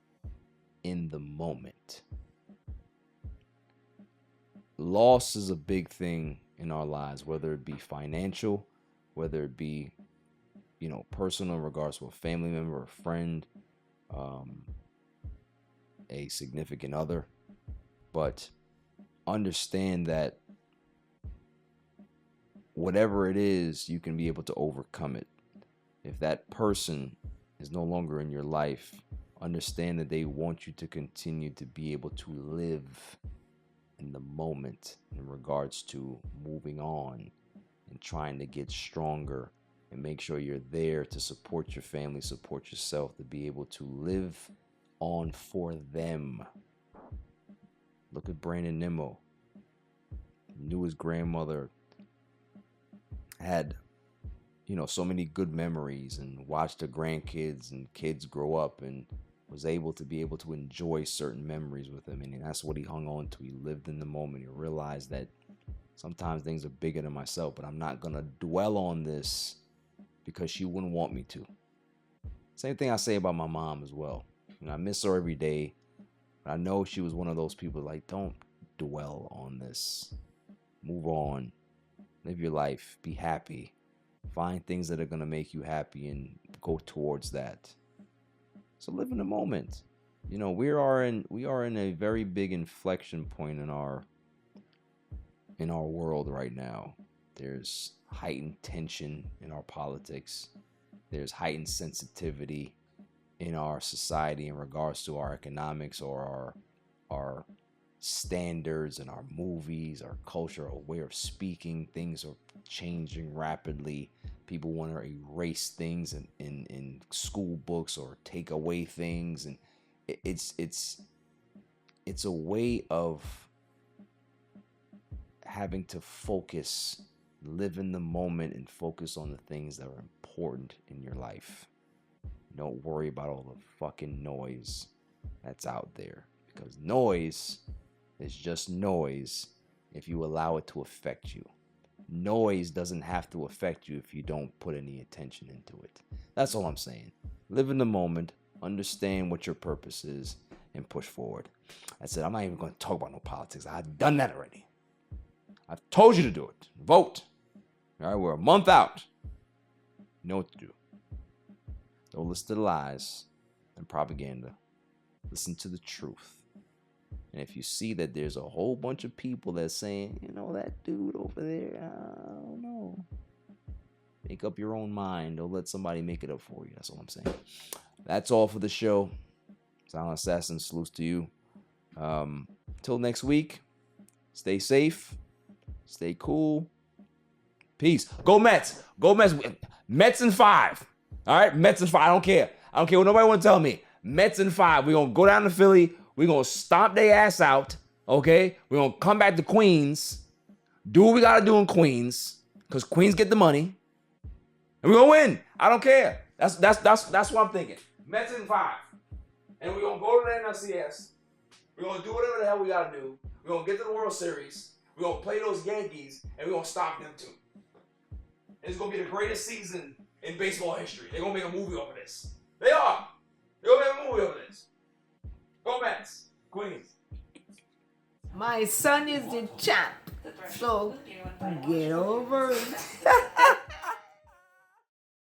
in the moment. Loss is a big thing in our lives, whether it be financial, whether it be, personal in regards to a family member, a friend, a significant other. But understand that whatever it is, you can be able to overcome it. If that person is no longer in your life, understand that they want you to continue to be able to live in the moment in regards to moving on and trying to get stronger and make sure you're there to support your family, support yourself, to be able to live on for them. Look at Brandon Nimmo. Knew his grandmother had, so many good memories and watched the grandkids and kids grow up and was able to enjoy certain memories with him. And that's what he hung on to. He lived in the moment. He realized that sometimes things are bigger than myself, but I'm not going to dwell on this because she wouldn't want me to. Same thing I say about my mom as well. I miss her every day. But I know she was one of those people like, don't dwell on this. Move on. Live your life. Be happy. Find things that are going to make you happy and go towards that. So live in the moment. We are in a very big inflection point in our world right now. There's heightened tension in our politics. There's heightened sensitivity in our society in regards to our economics or our standards and our movies, our culture, our way of speaking. Things are changing rapidly. People want to erase things in school books or take away things, and it's a way of having to focus, live in the moment, and focus on the things that are important in your life. Don't worry about all the fucking noise that's out there, because noise is just noise if you allow it to affect you. Noise doesn't have to affect you if you don't put any attention into it. That's all I'm saying. Live in the moment, understand what your purpose is, and push forward. That's it. I'm not even going to talk about no politics. I've done that already. I've told you to do it. Vote. All right, we're a month out. You know what to do. Don't listen to the lies and propaganda. Listen to the truth. And if you see that there's a whole bunch of people that's saying, that dude over there, I don't know. Make up your own mind. Don't let somebody make it up for you. That's all I'm saying. That's all for the show. Silent Assassin, salutes to you. Till next week, stay safe. Stay cool. Peace. Go Mets. Go Mets. Mets in 5. All right? Mets in 5. I don't care. I don't care what nobody want to tell me. Mets in 5. We're going to go down to Philly. We're going to stomp their ass out. Okay? We're going to come back to Queens. Do what we got to do in Queens. because Queens get the money, and we're gonna win. I don't care. That's what I'm thinking. Mets in 5, and we're gonna go to the NLCS. We're gonna do whatever the hell we gotta do. We're gonna get to the World Series. We're gonna play those Yankees, and we're gonna stop them too. It's gonna be the greatest season in baseball history. They're gonna make a movie over this. They are. They're gonna make a movie over this. Go Mets, Queens. My son is the champ, so get over it.